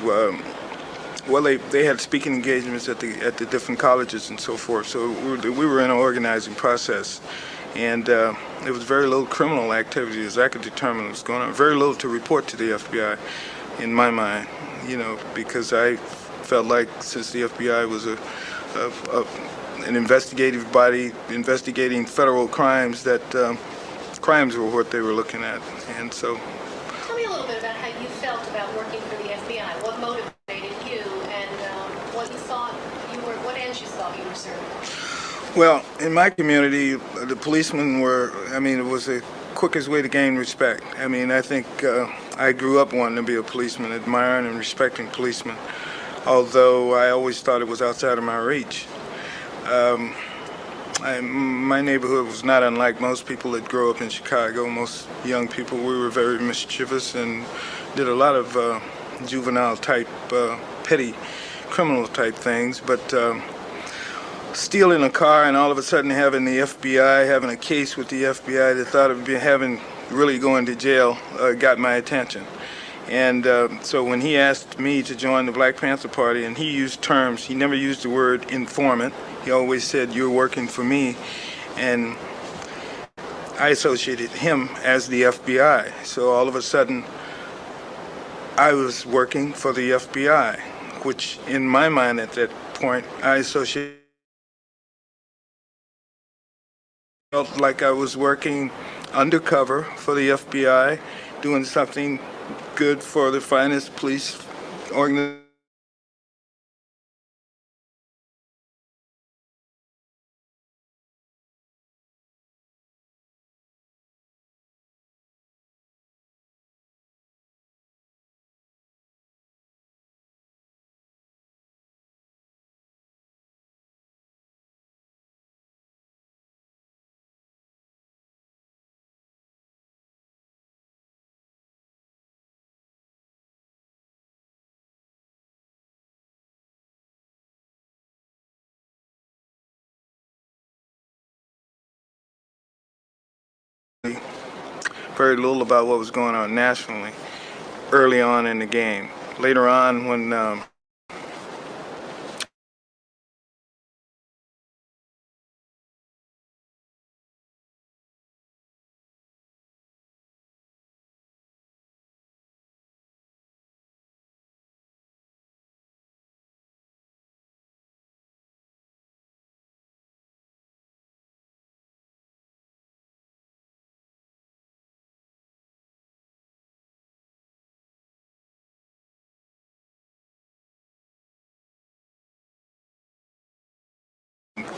they had speaking engagements at the different colleges and so forth. So we were in an organizing process. And there was very little criminal activity, as I could determine what was going on. Very little to report to the FBI, in my mind, because I felt like since the FBI was an investigative body investigating federal crimes, that crimes were what they were looking at. And so, Tell me a little bit about how you felt about working for the FBI. What motivated you, and what ends you thought you were serving? well, in my community, the policemen were, it was the quickest way to gain respect. I think I grew up wanting to be a policeman, admiring and respecting policemen, although I always thought it was outside of my reach. My neighborhood was not unlike most people that grow up in Chicago. Most young people, we were very mischievous and did a lot of juvenile type, petty criminal type things. But stealing a car and all of a sudden having the FBI, having a case with the FBI, the thought of having really going to jail got my attention. And so when he asked me to join the Black Panther Party, and he used terms, he never used the word informant. He always said, "You're working for me." And I associated him as the FBI. So all of a sudden, I was working for the FBI, which in my mind at that point, I associated felt like I was working undercover for the FBI, doing something good for the finest police organization. Very little about what was going on nationally early on in the game. Later on, when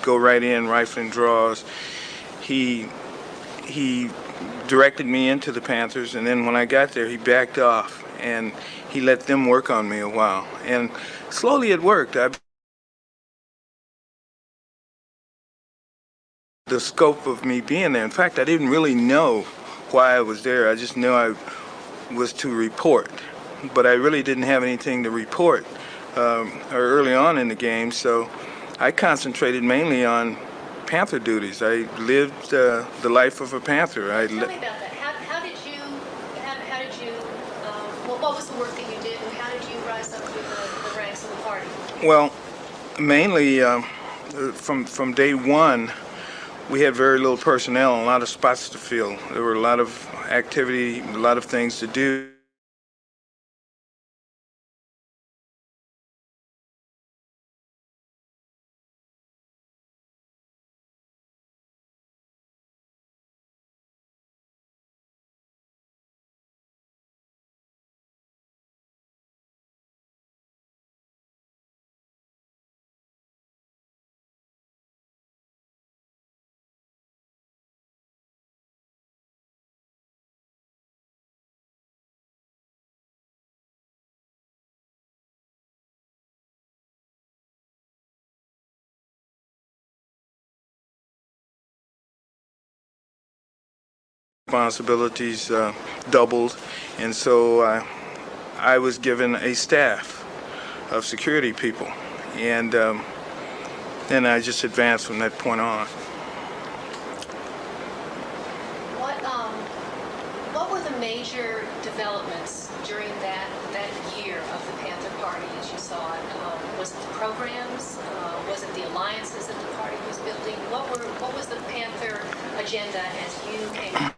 go right in, rifling draws, he directed me into the Panthers, and then when I got there, he backed off and he let them work on me a while, and slowly it worked. The scope of me being there. In fact, I didn't really know why I was there. I just knew I was to report, but I really didn't have anything to report early on in the game, so I concentrated mainly on Panther duties. I lived the life of a Panther. Tell me about that. How did you, what was the work that you did, and how did you rise up through the ranks of the party? Well, mainly from day one, we had very little personnel and a lot of spots to fill. There were a lot of activity, a lot of things to do. Responsibilities doubled, and so I was given a staff of security people, and then I just advanced from that point on. What were the major developments during that year of the Panther Party as you saw it? Was it the programs? Was it the alliances that the party was building? What was the Panther agenda as you came?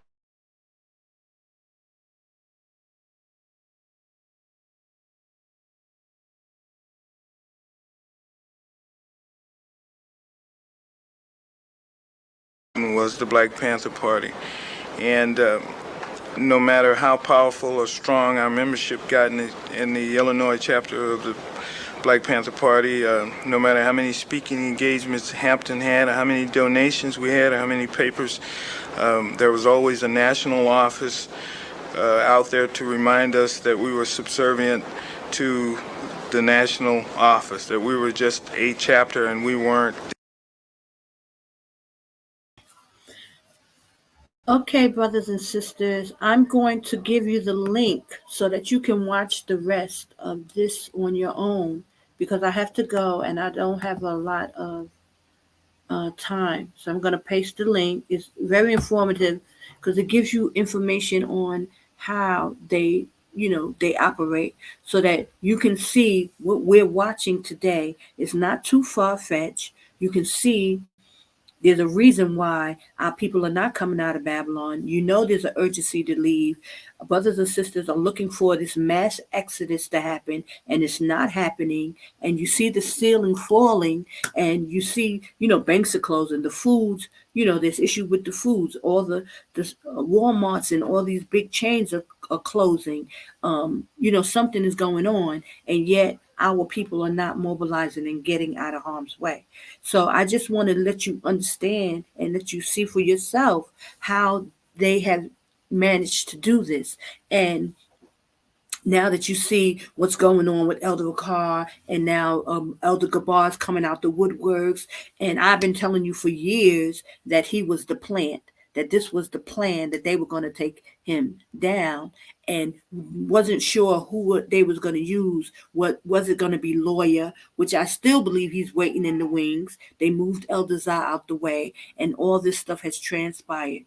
Was the Black Panther Party, and no matter how powerful or strong our membership got in the Illinois chapter of the Black Panther Party, no matter how many speaking engagements Hampton had, or how many donations we had, or how many papers, there was always a national office out there to remind us that we were subservient to the national office, that we were just a chapter and we weren't Okay, brothers and sisters, I'm going to give you the link so that you can watch the rest of this on your own because I have to go and I don't have a lot of time. So I'm going to paste the link. It's very informative because it gives you information on how they operate so that you can see what we're watching today is not too far fetched. You can see there's a reason why our people are not coming out of Babylon. You know there's an urgency to leave. Brothers and sisters are looking for this mass exodus to happen, and it's not happening. And you see the ceiling falling, and you see, banks are closing. The foods, there's issue with the foods. All the Walmarts and all these big chains are closing. Something is going on, and yet our people are not mobilizing and getting out of harm's way. So I just want to let you understand and let you see for yourself how they have managed to do this. And now that you see what's going on with Elder Ricard and now Elder Gabar's coming out the woodworks, and I've been telling you for years that he was the plant, that this was the plan, that they were going to take him down, and wasn't sure who they was going to use. What was it going to be? Lawyer, which I still believe he's waiting in the wings. They moved Elder Zah out the way, and all this stuff has transpired.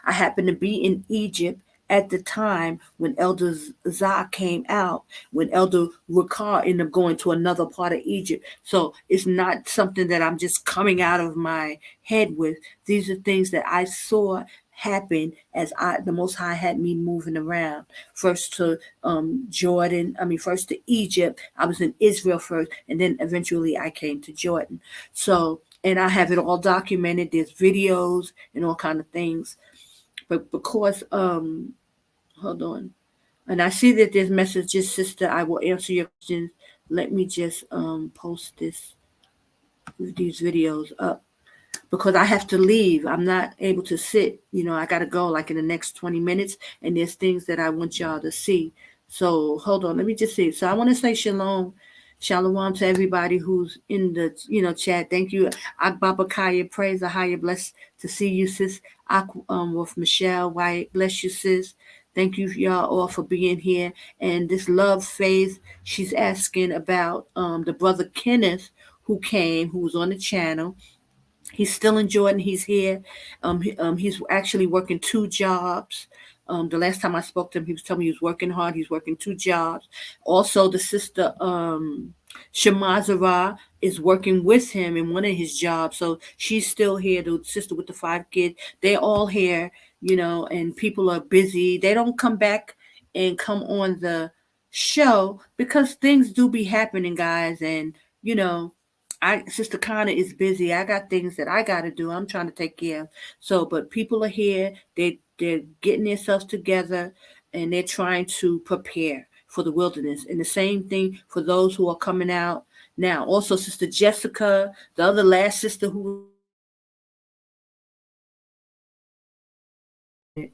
I happened to be in Egypt at the time when Elder Zah came out, when Elder Ricard ended up going to another part of Egypt. So it's not something that I'm just coming out of my head with. These are things that I saw happen as the Most High had me moving around. First to first to Egypt. I was in Israel first, and then eventually I came to Jordan. So, and I have it all documented. There's videos and all kind of things. But because hold on. And I see that there's messages, sister. I will answer your questions. Let me just post these videos up because I have to leave. I'm not able to sit. I got to go like in the next 20 minutes, and there's things that I want y'all to see. So hold on. Let me just see. So I want to say shalom to everybody who's in the chat. Thank you. Akbabakaya, praise the higher, blessed to see you, sis. With Michelle White, bless you, sis. Thank you, y'all all, for being here. And this Love Faith, she's asking about the brother Kenneth who was on the channel. He's still in Jordan. He's here. He's actually working 2 jobs. The last time I spoke to him, he was telling me he was working hard. He's working 2 jobs. Also, the sister Shamazara is working with him in one of his jobs. So she's still here, the sister with the 5 kids. They're all here, and people are busy. They don't come back and come on the show because things do be happening, guys. And, Sister Connor is busy. I got things that I got to do. I'm trying to take care of. So, but people are here. They're getting themselves together, and they're trying to prepare for the wilderness. And the same thing for those who are coming out now. Also, Sister Jessica, the other last sister who it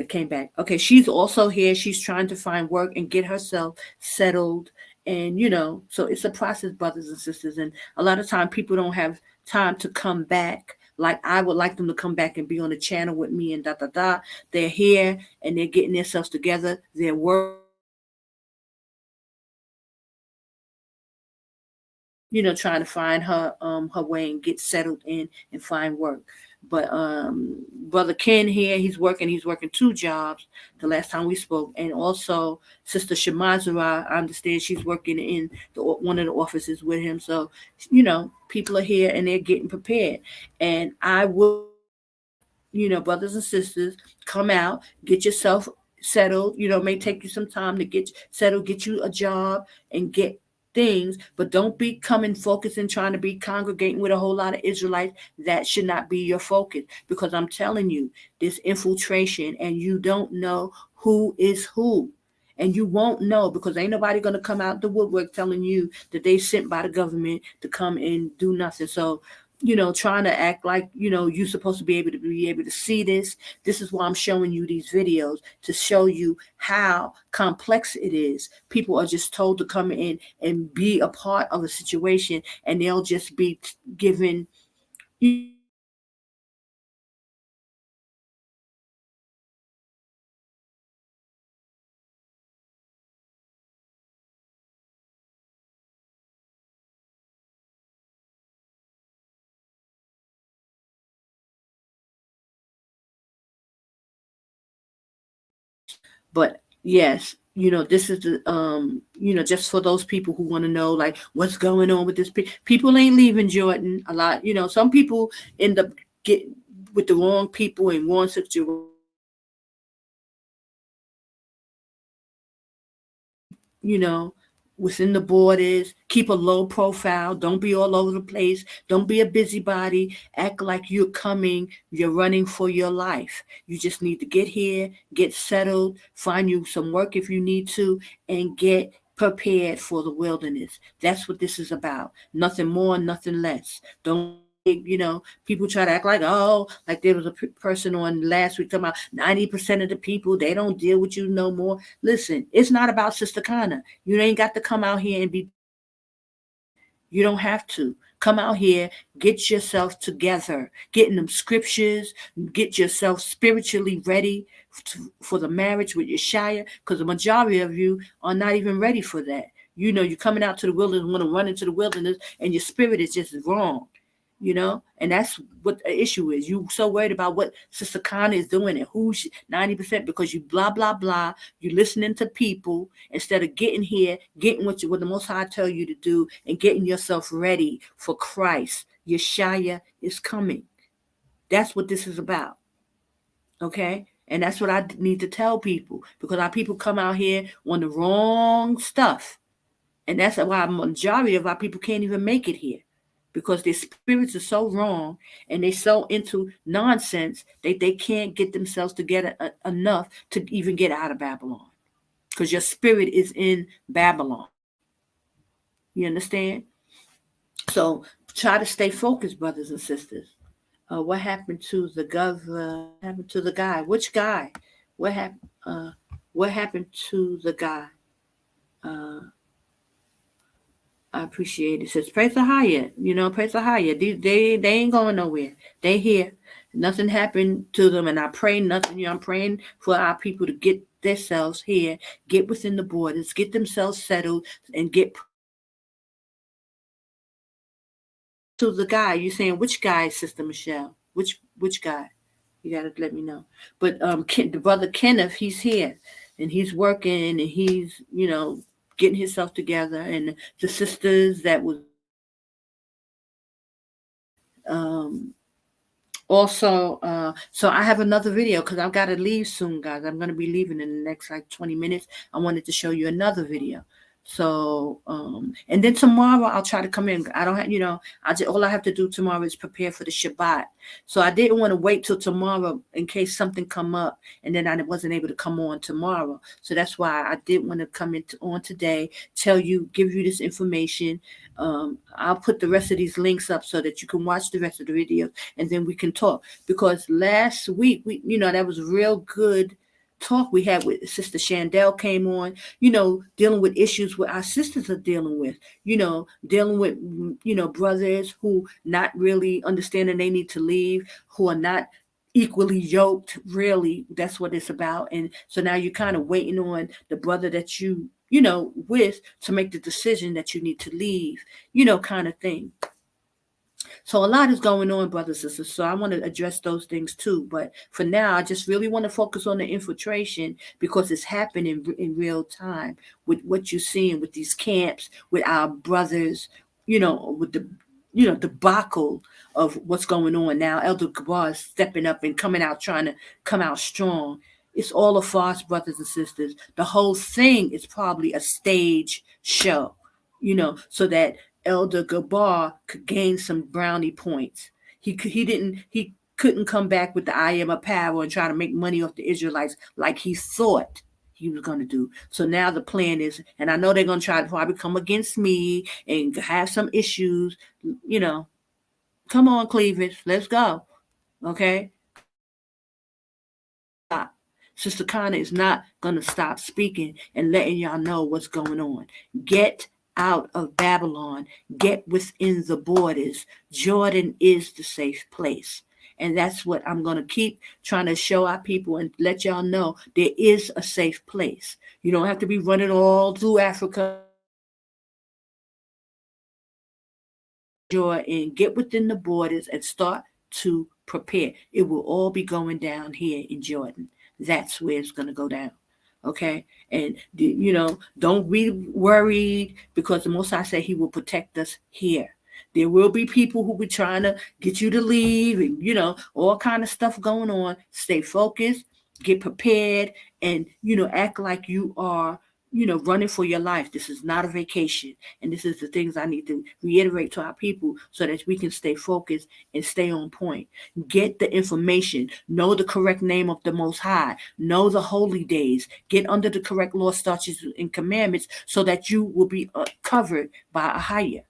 came back. Okay, she's also here. She's trying to find work and get herself settled. And, so it's a process, brothers and sisters. And a lot of time people don't have time to come back. Like I would like them to come back and be on the channel with me and They're here and they're getting themselves together. They're working, trying to find her way and get settled in and find work. But Brother Ken here, he's working 2 jobs the last time we spoke. And also Sister Shamazara, I understand she's working in one of the offices with him. So, people are here and they're getting prepared. And I will, brothers and sisters, come out, get yourself settled. It may take you some time to get settled, get you a job and get things, but don't be coming focusing trying to be congregating with a whole lot of Israelites. That should not be your focus, because I'm telling you, this infiltration, and you don't know who is who, and you won't know because ain't nobody going to come out the woodwork telling you that they sent by the government to come and do nothing. So trying to act like, you're supposed to be able to see this. This is why I'm showing you these videos, to show you how complex it is. People are just told to come in and be a part of a situation, and they'll just be given But yes, this is the just for those people who want to know like what's going on with this. People ain't leaving Jordan a lot. Some people end up get with the wrong people in wrong situation. Within the borders, keep a low profile. Don't be all over the place. Don't be a busybody. Act like you're running for your life. You just need to get here, get settled, find you some work if you need to, and get prepared for the wilderness. That's what this is about. Nothing more, nothing less. Don't people try to act like there was a person on last week talking about 90% of the people, they don't deal with you no more. Listen, it's not about Sister Kana. You ain't got to come out here and you don't have to come out here, get yourself together, getting them scriptures, get yourself spiritually ready for the marriage with Yeshaya, because the majority of you are not even ready for that. You're coming out to the wilderness, want to run into the wilderness, and your spirit is just wrong. And that's what the issue is. You so worried about what Sister Kana is doing and who's 90% because you blah, blah, blah. You listening to people instead of getting here, getting what the Most High tell you to do and getting yourself ready for Christ. Yeshaya is coming. That's what this is about. Okay? And that's what I need to tell people, because our people come out here on the wrong stuff. And that's why a majority of our people can't even make it here. Because their spirits are so wrong and they're so into nonsense that they can't get themselves together enough to even get out of Babylon. Because your spirit is in Babylon. You understand? So try to stay focused, brothers and sisters. What happened to the governor? What happened to the guy? Which guy? What happened to the guy? I appreciate it. It says, praise the higher. Praise the higher. They ain't going nowhere. They here. Nothing happened to them. And I pray nothing. I'm praying for our people to get themselves here, get within the borders, get themselves settled, and get to the guy. You're saying, which guy, Sister Michelle? Which guy? You got to let me know. But the brother Kenneth, he's here. And he's working, and he's, getting himself together, and the sisters that was also so I have another video because I've got to leave soon, guys. I'm going to be leaving in the next 20 minutes. I wanted to show you another video. So and then tomorrow I'll try to come in. I don't have, all I have to do tomorrow is prepare for the Shabbat. So I didn't want to wait till tomorrow in case something come up and then I wasn't able to come on tomorrow. So that's why I did want to come on today, give you this information. I'll put the rest of these links up so that you can watch the rest of the videos and then we can talk. Because last week that was real good talk we had with Sister Chandel came on, dealing with issues what our sisters are dealing with, dealing with, brothers who not really understanding they need to leave, who are not equally yoked, really. That's what it's about. And so now you're kind of waiting on the brother that you with to make the decision that you need to leave, kind of thing. So a lot is going on, brothers and sisters. So I want to address those things too. But for now, I just really want to focus on the infiltration because it's happening in real time with what you're seeing with these camps, with our brothers, with the, debacle of what's going on now. Elder Gabar is stepping up and coming out, trying to come out strong. It's all a farce, brothers and sisters. The whole thing is probably a stage show, so that Elder Gabar could gain some brownie points. He couldn't come back with the I am a power and try to make money off the Israelites like he thought he was going to do. So now the plan is, and I know they're going to try to probably come against me and have some issues, Come on, Cleavage, let's go. Okay? Sister Kana is not going to stop speaking and letting y'all know what's going on. Get out of Babylon, get within the borders. Jordan is the safe place. And that's what I'm going to keep trying to show our people and let y'all know there is a safe place. You don't have to be running all through Africa. And get within the borders and start to prepare. It will all be going down here in Jordan. That's where it's going to go down. Okay, and don't be worried, because the Most High said He will protect us here. There will be people who be trying to get you to leave, and all kind of stuff going on. Stay focused, get prepared, and act like you are running for your life. This is not a vacation, and this is the things I need to reiterate to our people so that we can stay focused and stay on point. Get the information, know the correct name of the Most High, know the holy days, get under the correct law, statutes, and commandments so that you will be covered by a higher.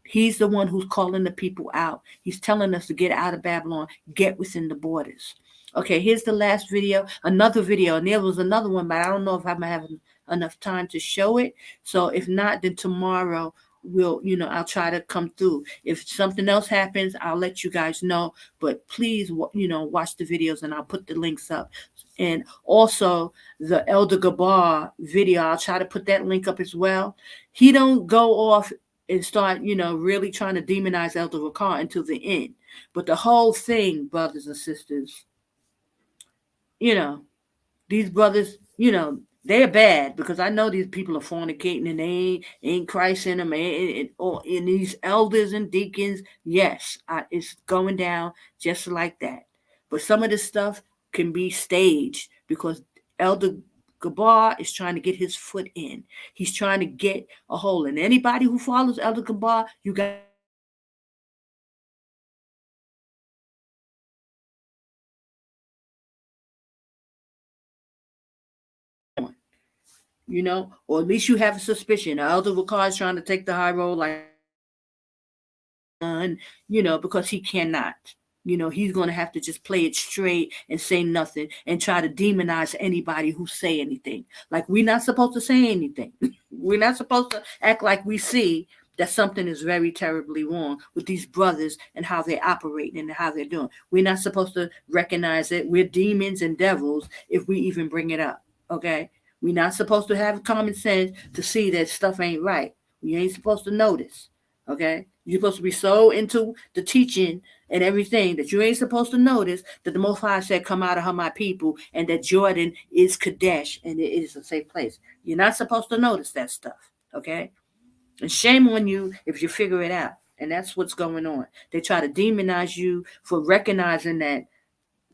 He's the one who's calling the people out. He's telling us to get out of Babylon, get within the borders. Okay, here's the last video, another video, and there was another one, but I don't know if I'm having enough time to show it. So if not, then tomorrow I'll try to come through. If something else happens, I'll let you guys know. But please, watch the videos, and I'll put the links up. And also the Elder Gabar video, I'll try to put that link up as well. He don't go off and start, really trying to demonize Elder Rakar until the end. But the whole thing, brothers and sisters, these brothers, they're bad, because I know these people are fornicating and they ain't Christ in them. And these elders and deacons, yes, it's going down just like that. But some of this stuff can be staged, because Elder Gabar is trying to get his foot in. He's trying to get a hold. And anybody who follows Elder Gabar, you got or at least you have a suspicion. Elder Rakar is trying to take the high road, because he cannot. He's going to have to just play it straight and say nothing and try to demonize anybody who say anything. Like, we're not supposed to say anything. We're not supposed to act like we see that something is very terribly wrong with these brothers and how they operate and how they're doing. We're not supposed to recognize it. We're demons and devils if we even bring it up, okay? We're not supposed to have common sense to see that stuff ain't right. We ain't supposed to notice, okay? You're supposed to be so into the teaching and everything that you ain't supposed to notice that the Most High said, come out of her, my people, and that Jordan is Kadesh and it is a safe place. You're not supposed to notice that stuff, okay? And shame on you if you figure it out. And that's what's going on. They try to demonize you for recognizing that.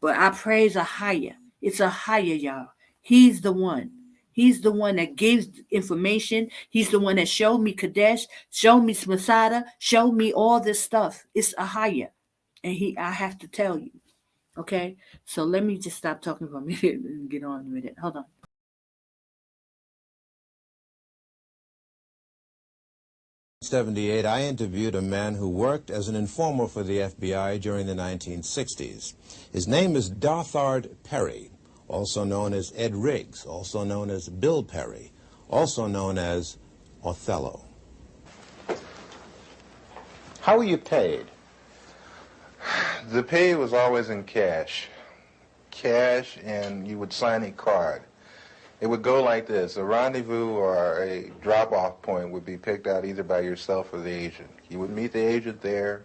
But I praise a higher. It's a higher, y'all. He's the one. He's the one that gives information. He's the one that showed me Kadesh, showed me Masada, showed me all this stuff. It's a higher. And I have to tell you. Okay? So let me just stop talking for a minute and get on with it. Hold on. 1978, I interviewed a man who worked as an informer for the FBI during the 1960s. His name is Darthard Perry, also known as Ed Riggs, also known as Bill Perry, also known as Othello. How were you paid? The pay was always in cash. Cash, and you would sign a card. It would go like this. A rendezvous or a drop-off point would be picked out either by yourself or the agent. You would meet the agent there.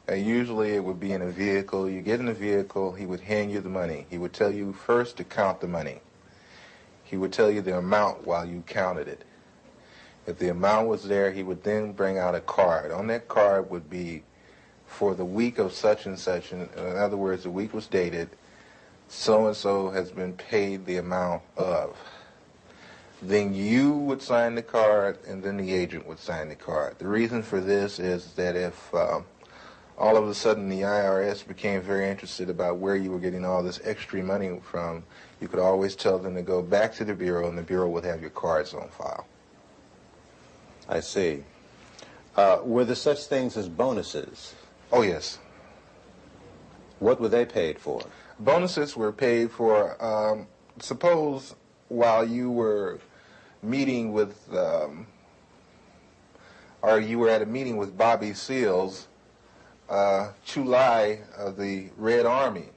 Usually it would be in a vehicle. You get in the vehicle, he would hand you the money. He would tell you first to count the money. He would tell you the amount while you counted it. If the amount was there, he would then bring out a card. On that card would be for the week of such and such. In other words, the week was dated. So-and-so has been paid the amount of. Then you would sign the card, and then the agent would sign the card. The reason for this is that if all of a sudden the IRS became very interested about where you were getting all this extra money from, you could always tell them to go back to the Bureau, and the Bureau would have your cards on file. I see. Were there such things as bonuses? Oh, yes. What were they paid for? Bonuses were paid for, suppose while you were meeting with, or you were at a meeting with Bobby Seals, Chulai of the Red Army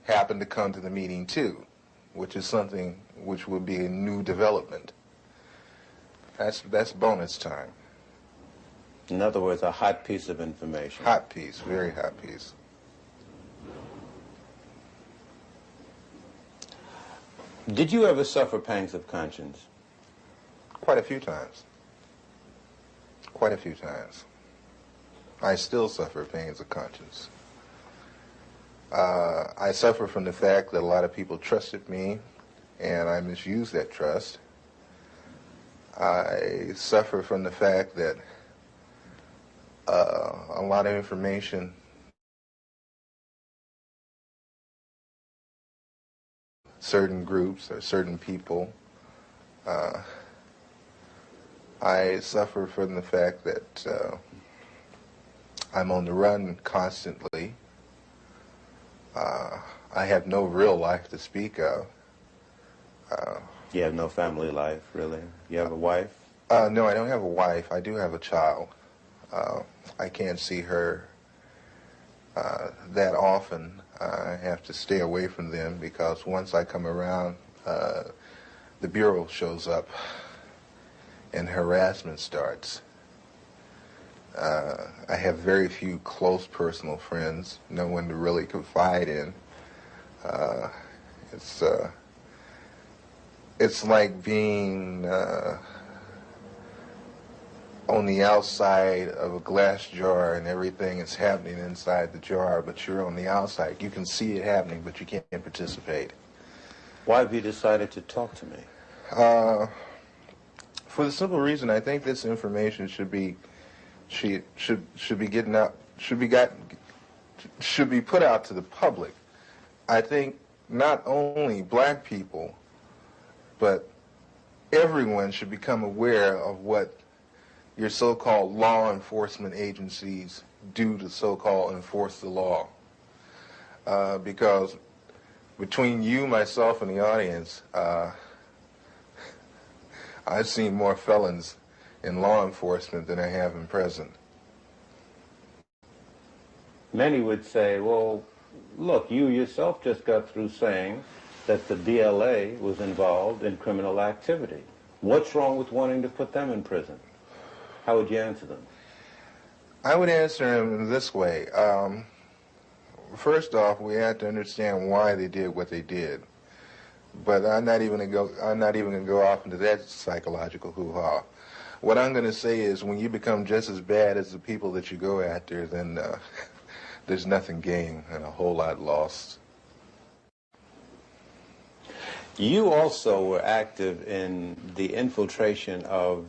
happened to come to the meeting too, which is something which would be a new development. That's bonus time. In other words, a hot piece of information. Hot piece, very hot piece. Did you ever suffer pangs of conscience? Quite a few times. Quite a few times. I still suffer pains of conscience. I suffer from the fact that a lot of people trusted me and I misused that trust. I suffer from the fact that a lot of information certain groups or certain people. I suffer from the fact that I'm on the run constantly. I have no real life to speak of. You have no family life, really? You have a wife? No, I don't have a wife. I do have a child. I can't see her that often. I have to stay away from them because once I come around, the Bureau shows up and harassment starts. I have very few close personal friends, no one to really confide in. It's like being on the outside of a glass jar and everything is happening inside the jar, but you're on the outside. You can see it happening, but you can't participate. Why have you decided to talk to me? For the simple reason, I think this information should be getting out, should be put out to the public. I think not only black people, but everyone should become aware of what your so-called law enforcement agencies do to so-called enforce the law. Because between you, myself, and the audience, I've seen more felons in law enforcement than I have in prison. Many would say, well, look, you yourself just got through saying that the DLA was involved in criminal activity. What's wrong with wanting to put them in prison? How would you answer them? I would answer them this way. First off, we have to understand why they did what they did. But I'm not even going to go off into that psychological hoo-ha. What I'm going to say is when you become just as bad as the people that you go after, then there's nothing gained and a whole lot lost. You also were active in the infiltration of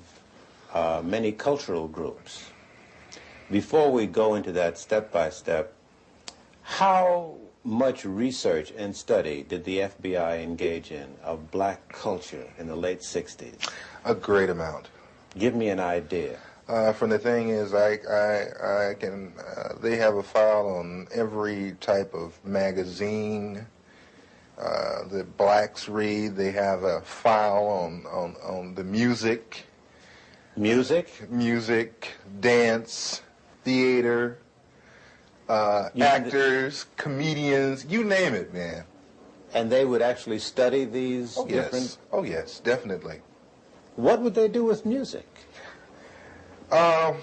many cultural groups. Before we go into that step by step, how much research and study did the FBI engage in of black culture in the late 60s? A great amount. Give me an idea. From the thing is, I can, they have a file on every type of magazine that blacks read. They have a file on the music. Music? Music, dance, theater, actors, comedians, you name it, man. And they would actually study these different... Yes. Oh, yes, definitely. What would they do with music? To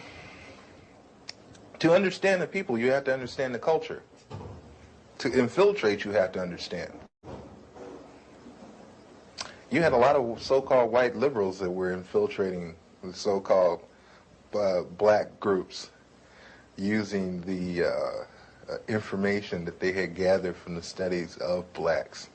understand the people, you have to understand the culture. To infiltrate, you have to understand. You had a lot of so-called white liberals that were infiltrating the so-called black groups using the information that they had gathered from the studies of blacks.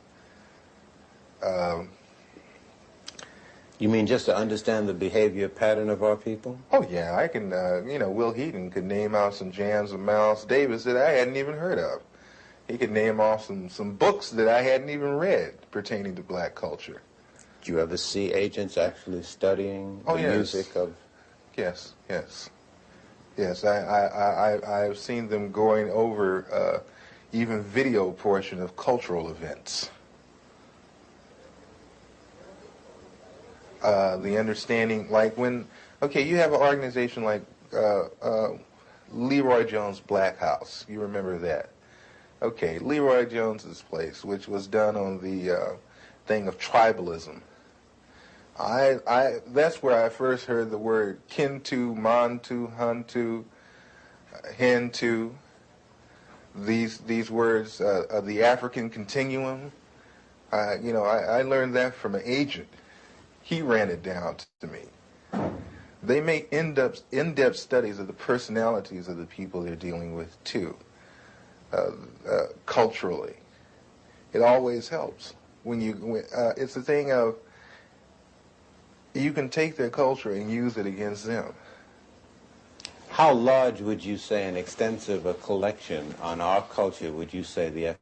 You mean just to understand the behavior pattern of our people? Oh, yeah, I can, Will Heaton could name out some jams of Miles Davis that I hadn't even heard of. He could name off some books that I hadn't even read pertaining to black culture. Do you ever see agents actually studying the music of... Yes, yes. Yes, I've seen them going over even video portion of cultural events. The understanding, like when, okay, you have an organization like Leroy Jones Black House. You remember that? Okay, Leroy Jones's place, which was done on the thing of tribalism. That's where I first heard the word Kintu, Mantu, Huntu, Hintu. These words of the African continuum. I learned that from an agent. He ran it down to me. They make in-depth studies of the personalities of the people they're dealing with, too, culturally. It always helps. It's a thing of, you can take their culture and use it against them. How large would you say an extensive collection on our culture would you say the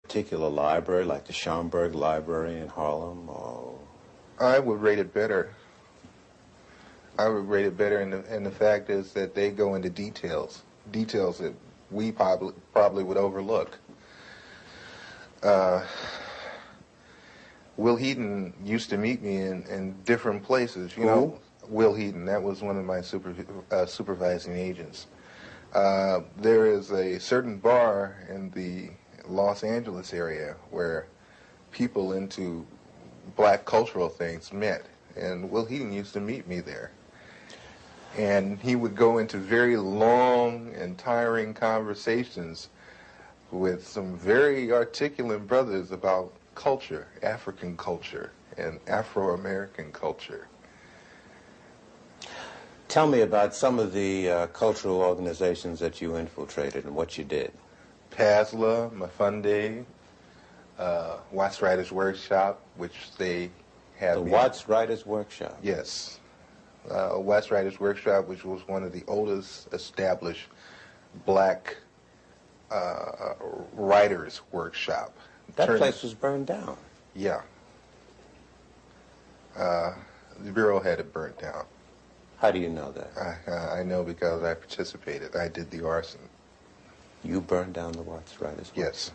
particular library, like the Schomburg Library in Harlem? Or... I would rate it better. I would rate it better, and the fact is that they go into details that we probably would overlook. Will Heaton used to meet me in different places. You know, Will Heaton, that was one of my supervising agents. There is a certain bar in the Los Angeles area where people into black cultural things met, and Will Heaton used to meet me there. And he would go into very long and tiring conversations with some very articulate brothers about culture, African culture, and Afro-American culture. Tell me about some of the cultural organizations that you infiltrated and what you did. PASLA, Mafunde, Watts Writers Workshop, which they have... The Watts Writers Workshop? Yes. Watts Writers Workshop, which was one of the oldest established black writers' workshop. That place was burned down. Yeah. The Bureau had it burnt down. How do you know that? I know because I participated. I did the arson. You burned down the Watts Writers Workshop? Yes.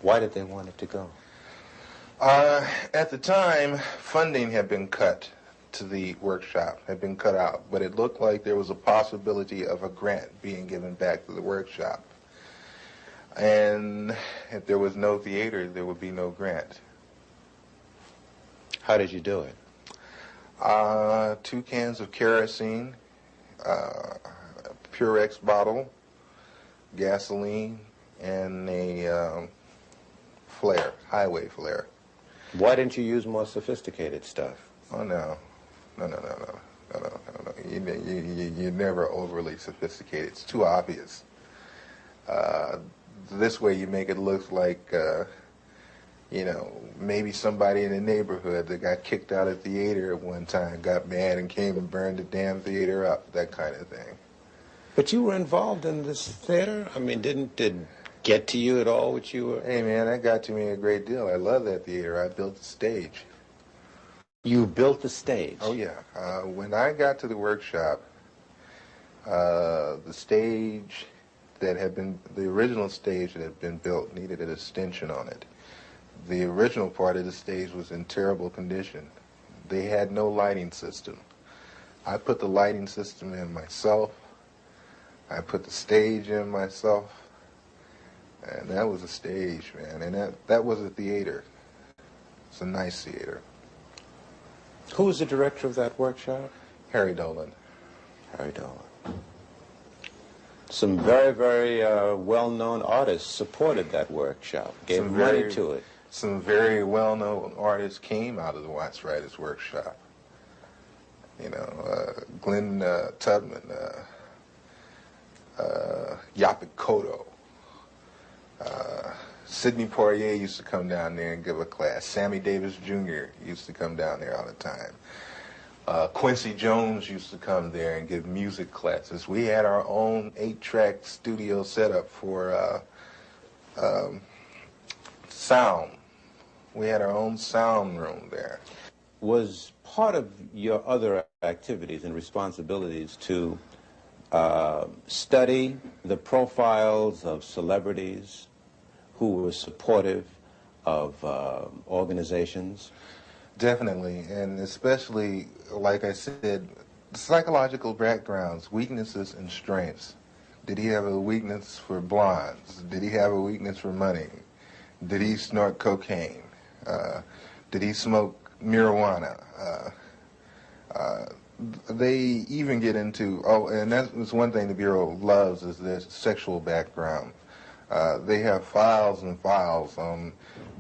Why did they want it to go? At the time, funding had been cut to the workshop, had been cut out, but it looked like there was a possibility of a grant being given back to the workshop. And if there was no theater, there would be no grant. How did you do it? 2 cans of kerosene, Purex bottle, gasoline, and a flare, highway flare. Why didn't you use more sophisticated stuff? Oh, no. No. You're never overly sophisticated. It's too obvious. This way you make it look like, maybe somebody in the neighborhood that got kicked out of theater at one time got mad and came and burned the damn theater up, that kind of thing. But you were involved in this theater? I mean, did it get to you at all what you were... Hey, man, that got to me a great deal. I love that theater. I built the stage. You built the stage? Oh, yeah. When I got to the workshop, the stage that had been, the original stage that had been built needed an extension on it. The original part of the stage was in terrible condition. They had no lighting system. I put the lighting system in myself. I put the stage in myself. And that was a stage, man. And that was a theater. It's a nice theater. Who was the director of that workshop? Harry Dolan. Harry Dolan. Some very, very well-known artists supported that workshop, gave money to it. Some very well-known artists came out of the Watts Writers Workshop. Glenn Tubman, Yaphet Kotto. Sidney Poitier used to come down there and give a class. Sammy Davis Jr. used to come down there all the time. Quincy Jones used to come there and give music classes. We had our own 8-track studio setup for sound. We had our own sound room there. Was part of your other activities and responsibilities to study the profiles of celebrities who were supportive of organizations? Definitely, and especially, like I said, psychological backgrounds, weaknesses and strengths. Did he have a weakness for blondes? Did he have a weakness for money? Did he snort cocaine? Did he smoke marijuana? They even get into, and that was one thing the Bureau loves, is their sexual background. They have files and files on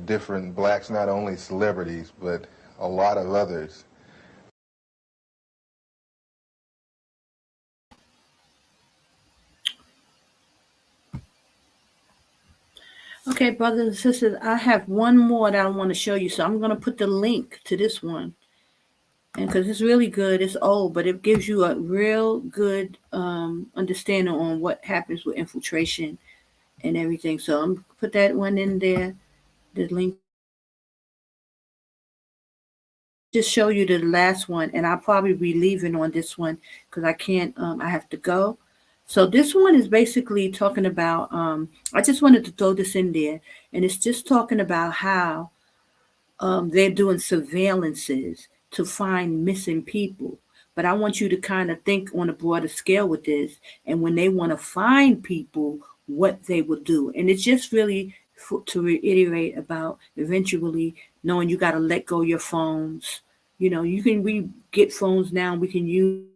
different blacks, not only celebrities, but a lot of others. Okay, brothers and sisters, I have one more that I want to show you. So I'm going to put the link to this one. And because it's really good, it's old, but it gives you a real good understanding on what happens with infiltration and everything. So I'm put that one in there, the link. Just show you the last one, and I'll probably be leaving on this one because I can't, I have to go. So this one is basically talking about, I just wanted to throw this in there, and it's just talking about how they're doing surveillances to find missing people. But I want you to kind of think on a broader scale with this, and when they want to find people, what they will do. And it's just really to reiterate about eventually knowing you got to let go your phones. You know, you can get phones now. We can use.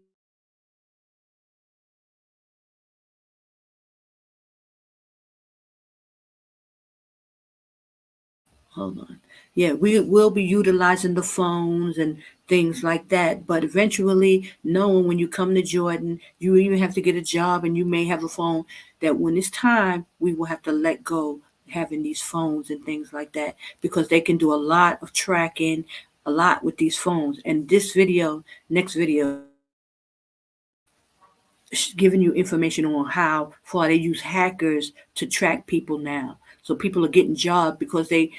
Hold on. Yeah, we will be utilizing the phones and things like that. But eventually, knowing when you come to Jordan, you even have to get a job and you may have a phone, that when it's time, we will have to let go having these phones and things like that, because they can do a lot of tracking, a lot with these phones. And this video, next video, giving you information on how far they use hackers to track people now. So people are getting jobs because they.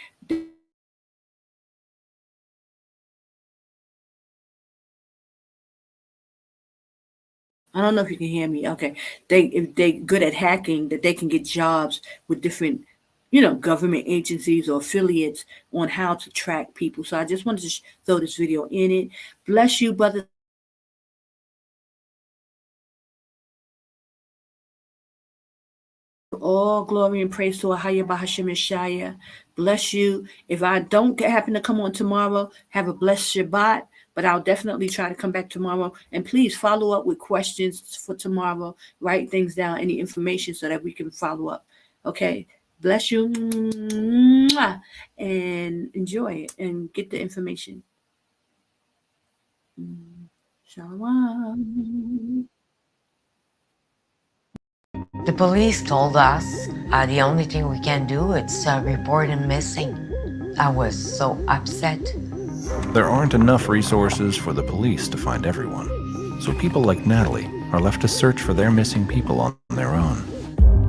I don't know if you can hear me. Okay. If they good at hacking, that they can get jobs with different, government agencies or affiliates on how to track people. So I just wanted to throw this video in it. Bless you, brother. All glory and praise to Ahaya Bahashim Yeshaya. Bless you. If I don't happen to come on tomorrow, have a blessed Shabbat. But I'll definitely try to come back tomorrow. And please follow up with questions for tomorrow. Write things down, any information, so that we can follow up. Okay. Bless you. And enjoy it and get the information. Shalom. The police told us the only thing we can do is report him missing. I was so upset. There aren't enough resources for the police to find everyone, so people like Natalie are left to search for their missing people on their own.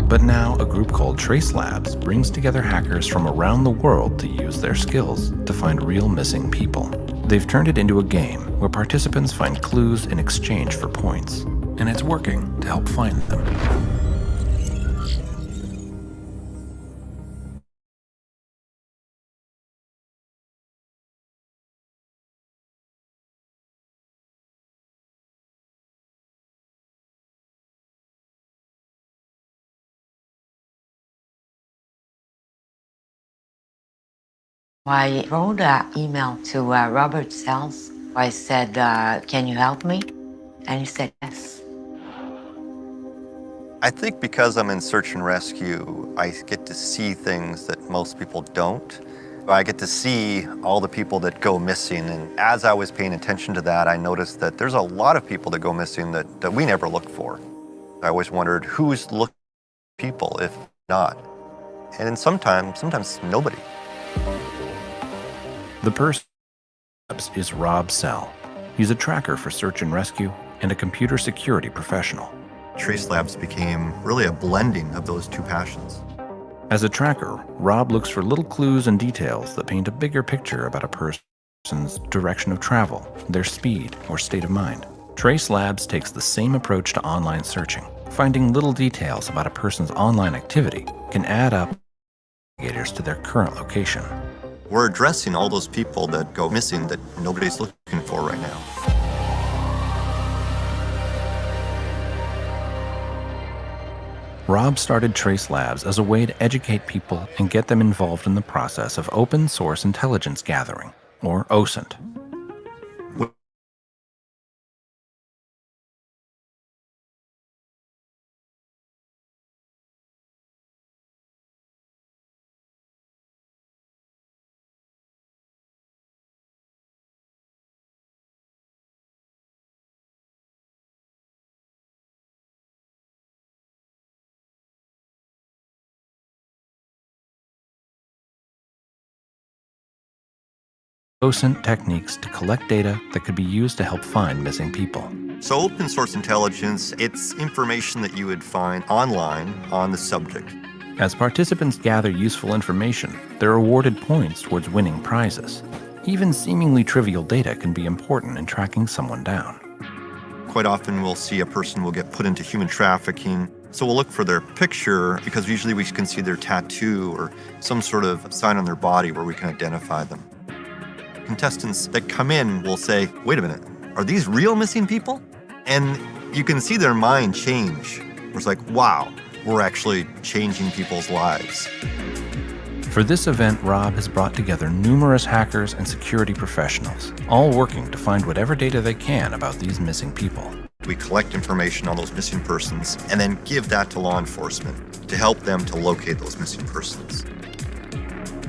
But now a group called Trace Labs brings together hackers from around the world to use their skills to find real missing people. They've turned it into a game where participants find clues in exchange for points, and it's working to help find them. I wrote an email to Robert Sells. I said, can you help me? And he said, yes. I think because I'm in search and rescue, I get to see things that most people don't. I get to see all the people that go missing, and as I was paying attention to that, I noticed that there's a lot of people that go missing that we never look for. I always wondered, who's looking for people if not? And then sometimes nobody. The person is Rob Sell. He's a tracker for search and rescue and a computer security professional. Trace Labs became really a blending of those two passions. As a tracker, Rob looks for little clues and details that paint a bigger picture about a person's direction of travel, their speed, or state of mind. Trace Labs takes the same approach to online searching. Finding little details about a person's online activity can add up indicators to their current location. We're addressing all those people that go missing that nobody's looking for right now. Rob started Trace Labs as a way to educate people and get them involved in the process of open source intelligence gathering, or OSINT. OSINT techniques to collect data that could be used to help find missing people. So open source intelligence, it's information that you would find online on the subject. As participants gather useful information, they're awarded points towards winning prizes. Even seemingly trivial data can be important in tracking someone down. Quite often we'll see a person will get put into human trafficking. So we'll look for their picture because usually we can see their tattoo or some sort of sign on their body where we can identify them. Contestants that come in will say, wait a minute, are these real missing people? And you can see their mind change. It's like, wow, we're actually changing people's lives. For this event, Rob has brought together numerous hackers and security professionals, all working to find whatever data they can about these missing people. We collect information on those missing persons and then give that to law enforcement to help them to locate those missing persons.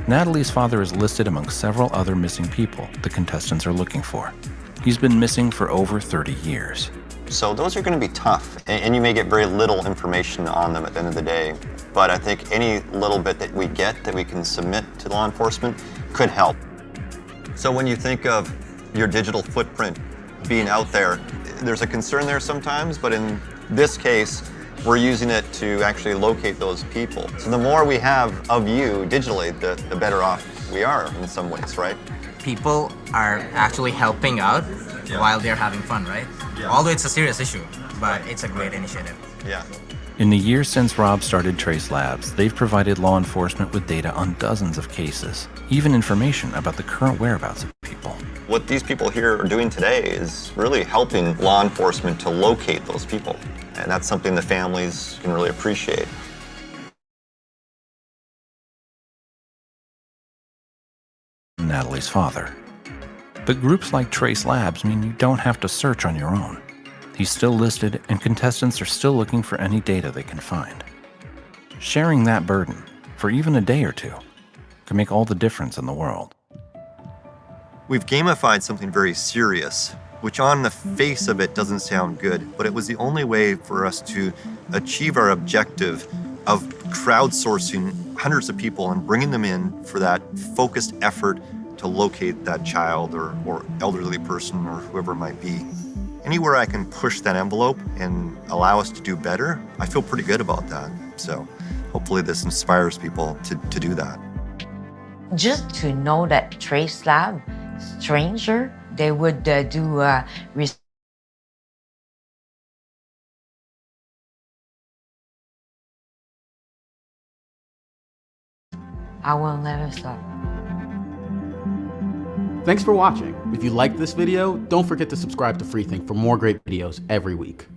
Natalie's father is listed among several other missing people the contestants are looking for. He's been missing for over 30 years. So those are going to be tough, and you may get very little information on them at the end of the day. But I think any little bit that we get that we can submit to law enforcement could help. So when you think of your digital footprint being out there, there's a concern there sometimes, but in this case, we're using it to actually locate those people. So the more we have of you digitally, the better off we are in some ways, right? People are actually helping out while they're having fun, right? Although it's a serious issue, but it's a great initiative. Yeah. In the years since Rob started Trace Labs, they've provided law enforcement with data on dozens of cases, even information about the current whereabouts of people. What these people here are doing today is really helping law enforcement to locate those people. And that's something the families can really appreciate. Natalie's father. But groups like Trace Labs mean you don't have to search on your own. He's still listed, and contestants are still looking for any data they can find. Sharing that burden, for even a day or two, can make all the difference in the world. We've gamified something very serious, which on the face of it doesn't sound good, but it was the only way for us to achieve our objective of crowdsourcing hundreds of people and bringing them in for that focused effort to locate that child or elderly person or whoever it might be. Anywhere I can push that envelope and allow us to do better, I feel pretty good about that. So hopefully this inspires people to do that. Just to know that Trace Lab, stranger, they would do research. I will never stop. Thanks for watching. If you liked this video, don't forget to subscribe to FreeThink for more great videos every week.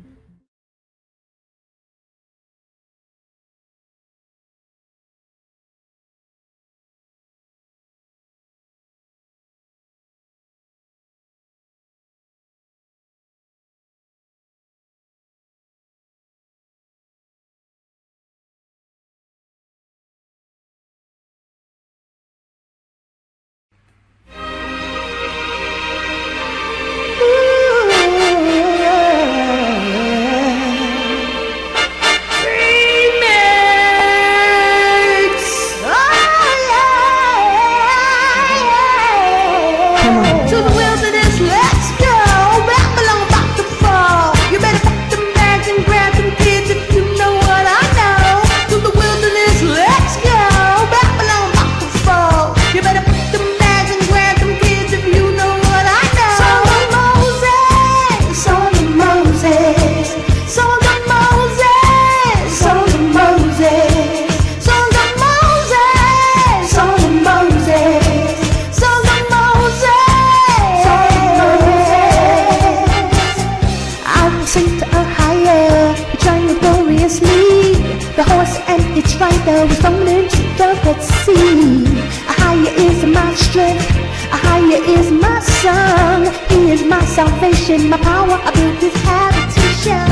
The horse and its rider was thrown into the Red Sea. A higher is my strength, a higher is my song. He is my salvation, my power, I build his habitation.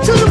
To the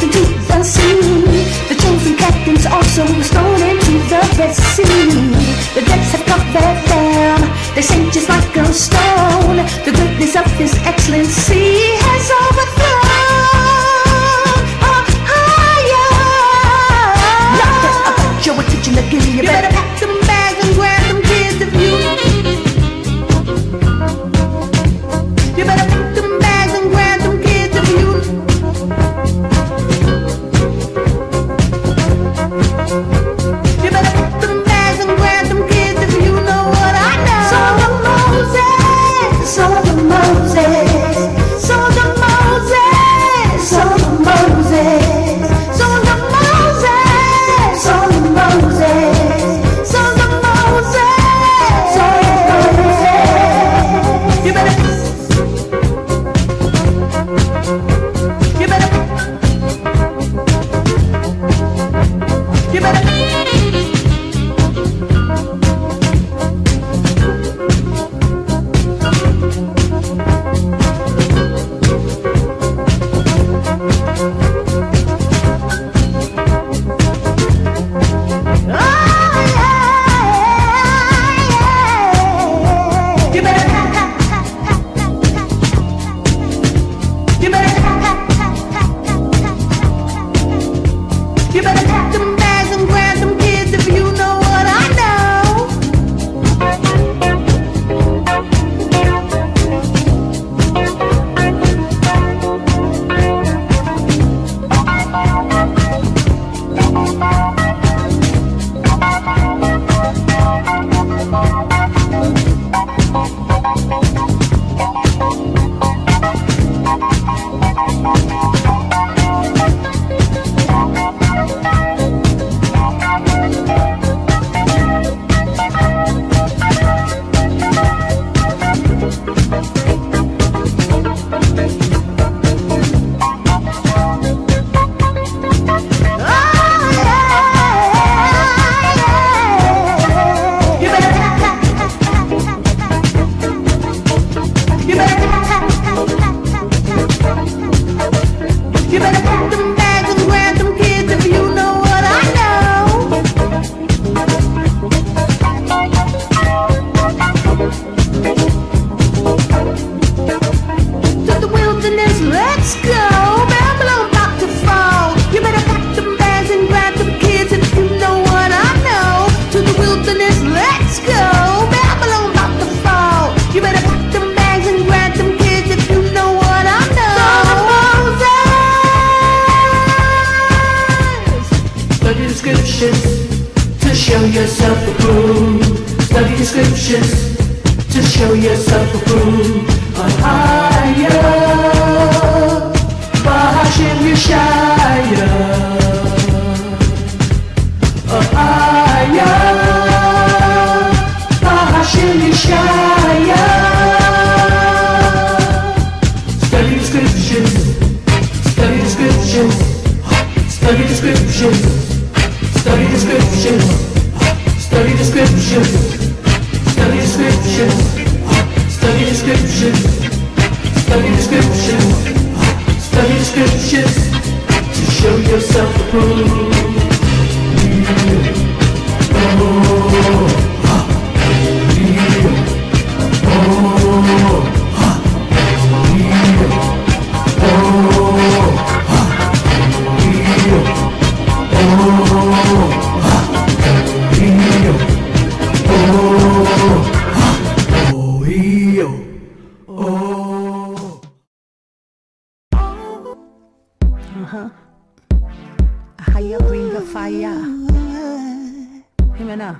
into the sea. The chosen captains also was thrown into the Red Sea. The depths have covered them, they sank just like a stone. The goodness of His excellency has overthrown. Higher. Now that I've got your attention again, you better pack them bags and grab them kids if you. You better pack them bags and grab them kids if you. You better pack them bags and grab them kids if you know what I know. Song of Moses, Song of Moses, Song of Moses, Song of Moses, Song of Moses, Song of Moses, Song of Moses, Song of Moses. You better. You better. You better. You better pack them bags and grab them kids if you know what I know. You better pack them bags and grab them kids if you know what I know. To the wilderness, let's go. Babylon about to fall. You better pack them bags and grab them kids if you know what I know. To the wilderness, let's go. Babylon about to fall. You better pack them bags and grab them kids if you know what I know. Study the scriptures to show yourself approved. Study the scriptures to show yourself approved. On higher, Bahashim Yeshaya. On higher, Bahashim Yeshaya. Study the scriptures, study the scriptures, study the scriptures. Study the scriptures, study the scriptures, study the scriptures, study the scriptures, study the scriptures, study the scriptures, to show yourself approved. How you bring the fire? Hear me now.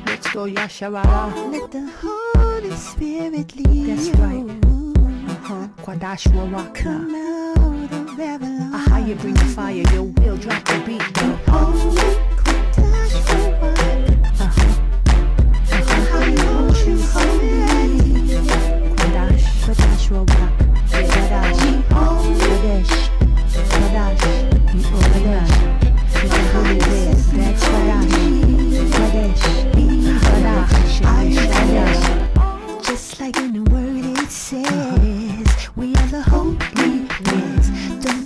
Let's go, Yasharala. Let the Holy Spirit lead. That's right. Kwadash Warak. Come out of Babylon. How you bring the fire? Yo, will drop the beat. Kwadash Warak. How you want you holy? Kwadash Warak. Kwadash. Kwadash. Kwadash. Kwadash. That's Kwadash. Kwadash. Just like in the word it says, we are the holy ones. Don't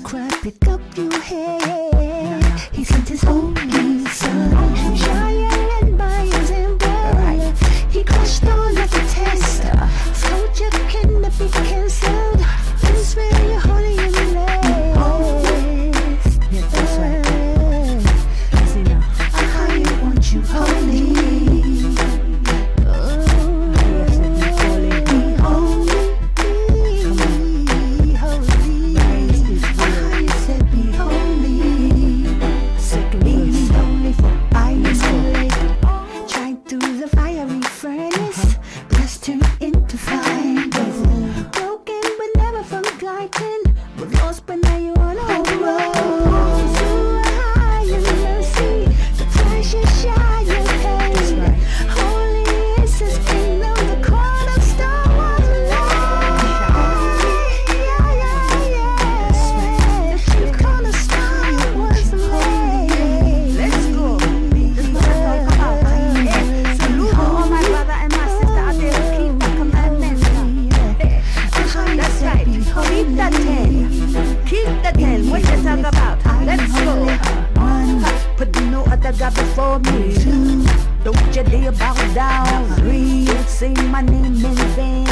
bow down. Real, say my name in vain.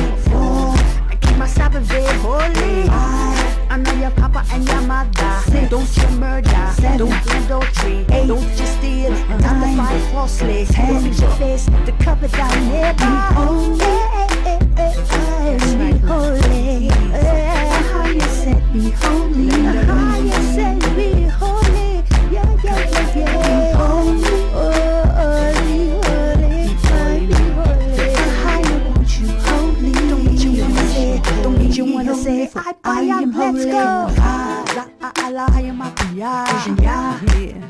I keep myself very holy. I know your papa and your mother. Don't you murder, don't do adultery, don't you steal, testify falsely. Don't use your face to cover thy neighbor. Be holy. How you said be holy. How you said be holy. Yeah, yeah, yeah, yeah. Be holy. Holy, holy. How you want you holy. Don't you wanna say I am holy.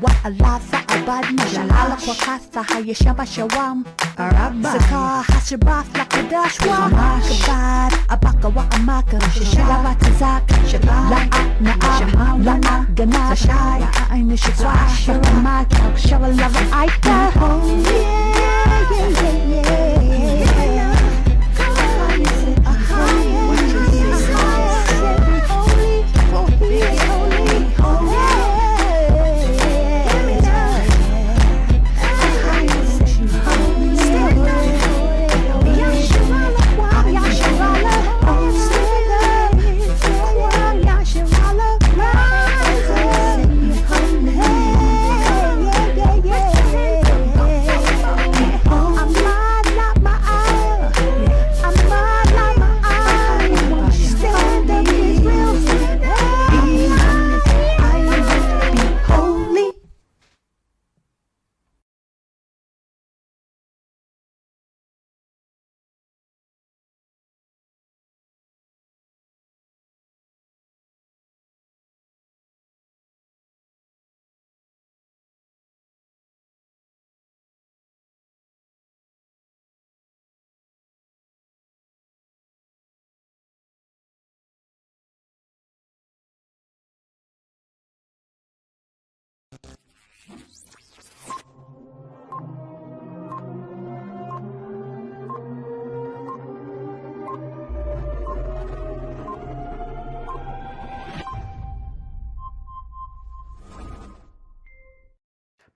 Wa Allah sa abad na shalala kwa kasta haya shamba shawam Saka hashabaf la kadashwa Kabad abaka wa amaka Shalava tazak La'a na'ab La'a gana Shaya a'ayna shakwa Sharamaka Shavalava aita Yeah, yeah, yeah, yeah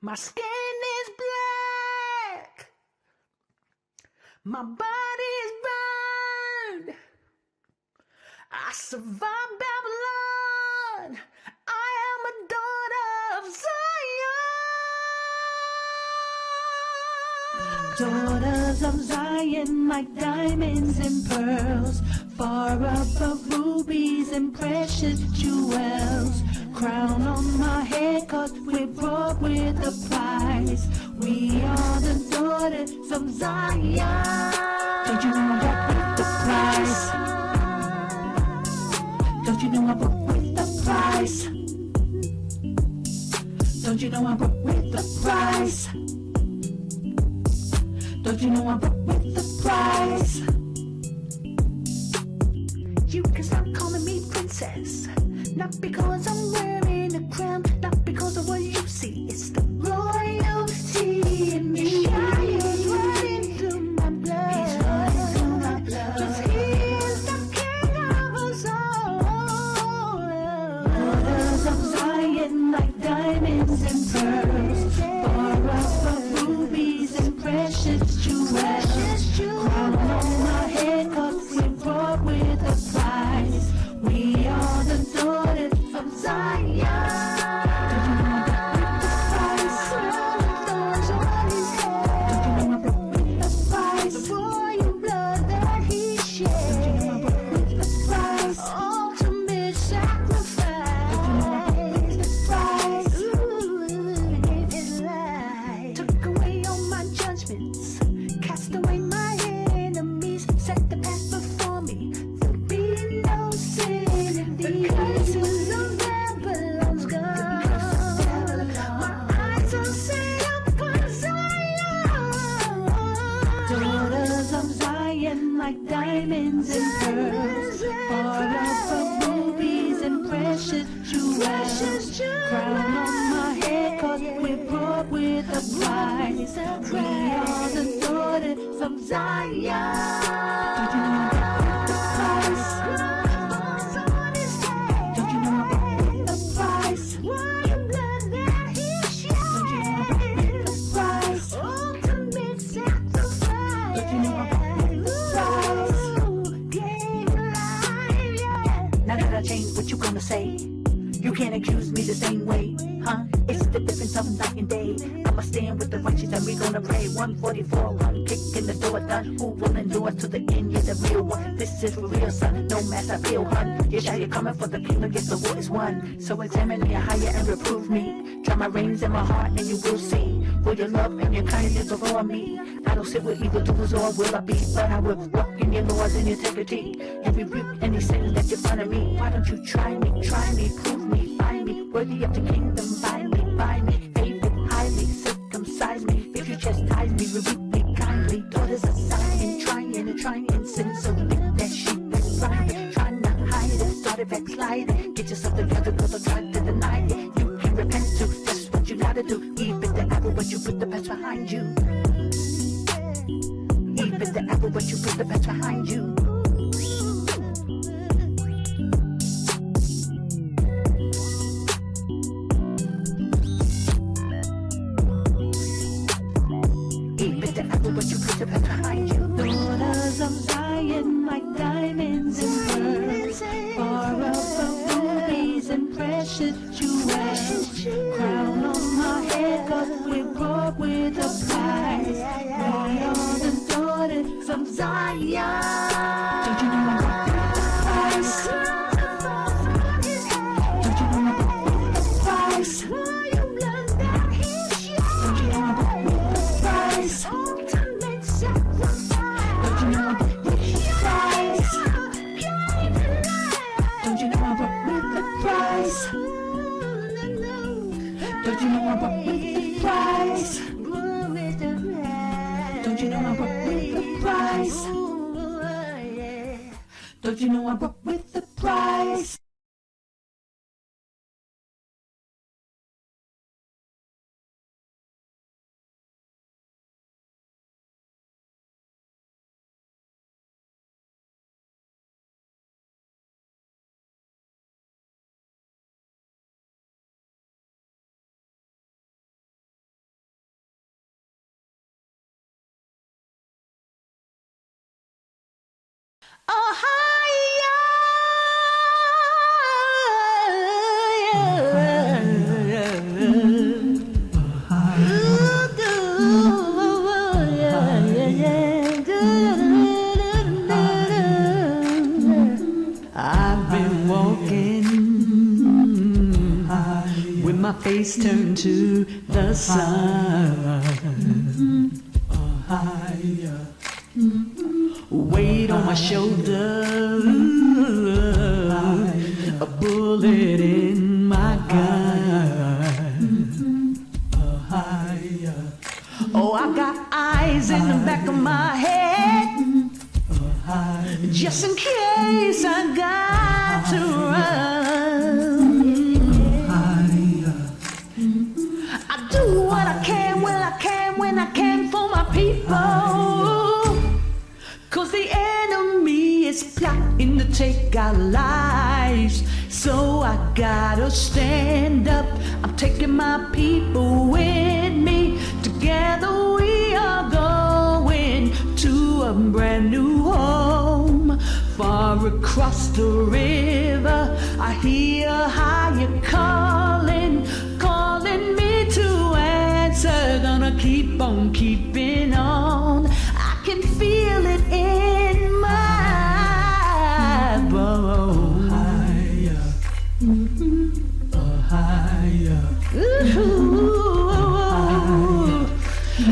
My skin is black. My body is burned. I survived Babylon. I am a daughter of Zion. Daughters of Zion, like diamonds and pearls, far above rubies and precious jewels. Crown on my head, 'cause we're brought with a price. We are the daughters of Zion. Don't you know I'm brought with the price? Don't you know I'm brought with the price? Don't you know I'm brought with the price? Don't you know I'm brought with the price? You can stop calling me princess. Not because I'm wearing a crown, not because of what you see. It's the royalty in me. He's running through my blood. He's running through my blood. 'Cause he is the king of us all. Daughters of Zion, like diamonds and pearls, far above rubies and precious jewels. Crown on my head, 'cause we're brought with a price. We are the daughters of Zion. Like diamonds and pearls, far above rubies and precious jewels. Crown on my head, 'cause we're brought with a price. We are the daughters of Zion. Don't you know I'm the price? Don't you know I'm the price? Royal blood that he shed. Don't you know I'm the price? Ultimate sacrifice. or done. Who will endure to the end? You're the real one. This is for real, son. No mass I feel, hun. Yes, you're coming for the kingdom. Yes, the war is won. So examine me higher and reprove me. Try my reins in my heart and you will see. For your love and your kindness before me. I don't sit with evildoers or will I be, but I will walk in your laws and integrity. And rebuke any sins that you find of me. Why don't you try me, prove me, find me worthy of the kingdom, bind me, favor highly, circumcise me. If you chastise me, rebuke me kindly. Daughters of Zion, trying and trying, sin so thick that she been crying, trying to hide it, started backsliding. Get yourself together, cause I tried to deny it. You can repent too, that's what you gotta do. Even the apple, but you put the past behind you. Even the apple, but you put the past behind you. Daughters of Zion, like diamonds and pearls, far above rubies and precious jewels. Crown on my head, cause we're brought with a prize. We are the daughters of Zion. Don't you know I'm brought with a prize? Don't you know I'm brought with a prize? Don't you know I'm brought with a prize? Don't you know I'm brought with the prize? Don't you know I'm brought with the prize? Don't you know I'm brought with the prize? Don't you know I'm brought with the prize? Don't you know I'm brought with the prize? I've been walking with my face turned to the sun. Weight on my shoulder, a bullet in my gun. Oh, I got eyes in the back of my head, just in case I got to run. I do what I can, when I can, when I can for my people. 'Cause the enemy is plotting to take our lives. So I gotta stand up. I'm taking my people with me. Together we are going to a brand new home. Far across the river, I hear higher calling, calling me to answer. Gonna keep on keeping on. I can feel it in my bones. Higher, higher.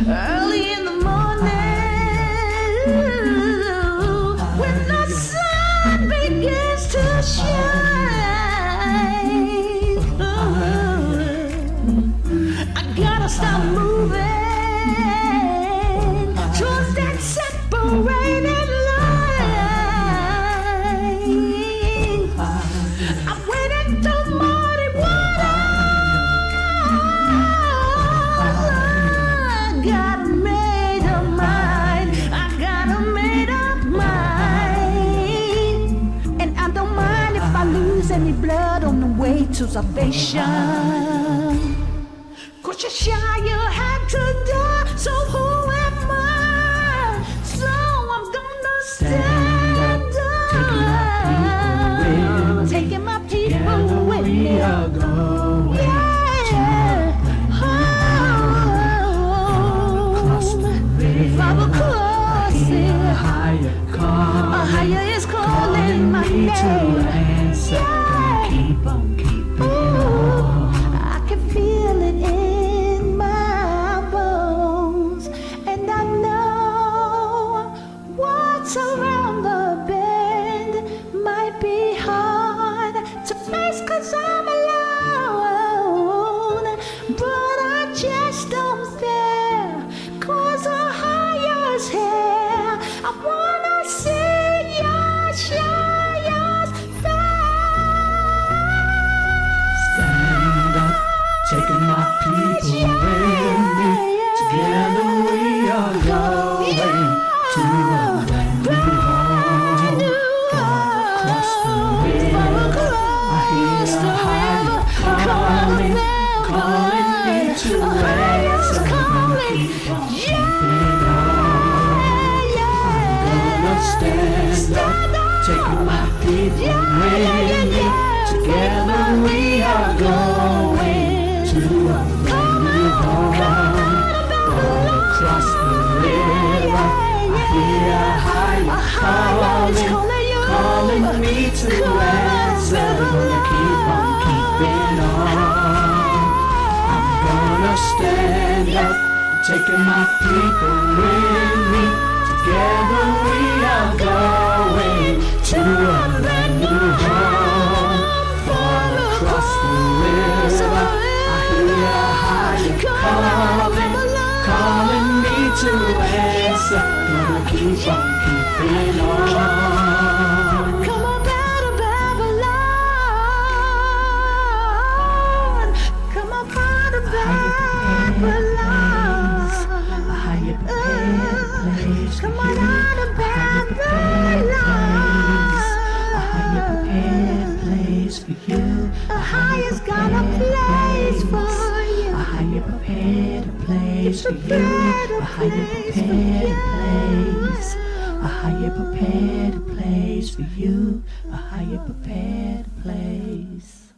Early in the morning, when the sun begins to shine, I gotta stop moving towards that separated line. I'm waiting till morning water. I got made up mind. I got a made up mind. And I don't mind if I lose any blood on the way to salvation. 'Cause Yeshua had to die, so who am I? So I'm gonna stand up, taking my people with me. Yeah. Home, Father, cross higher is calling my name. Keep on keeping on. I can feel it in my bones, and I know what's around the bend might be hard to face 'cause I'm alone, but I just don't stare 'cause a higher's here. I wanna see your shine Stand up, taking my people with me. Together we are going to a brand new home. Across the river, I hear a higher calling, calling me to answer. I'm gonna keep on keeping on. I'm gonna stand up, taking my people with me. Together we are going to a brand new home. All across the river, I hear a higher calling me to answer. I'm gonna keep on keeping on. I'm gonna stand up, taking my people with me. Together we are going to a brand new home. Across the river, I hear a higher calling me to answer. Gonna keep on keeping on. Come on, Babylon. Come on, Babylon. A higher prepared place for Come on, you. A higher prepared place for you. A higher's got a place for you. A higher prepared place for you. A higher prepared place. A higher prepared place for you. A higher prepared place.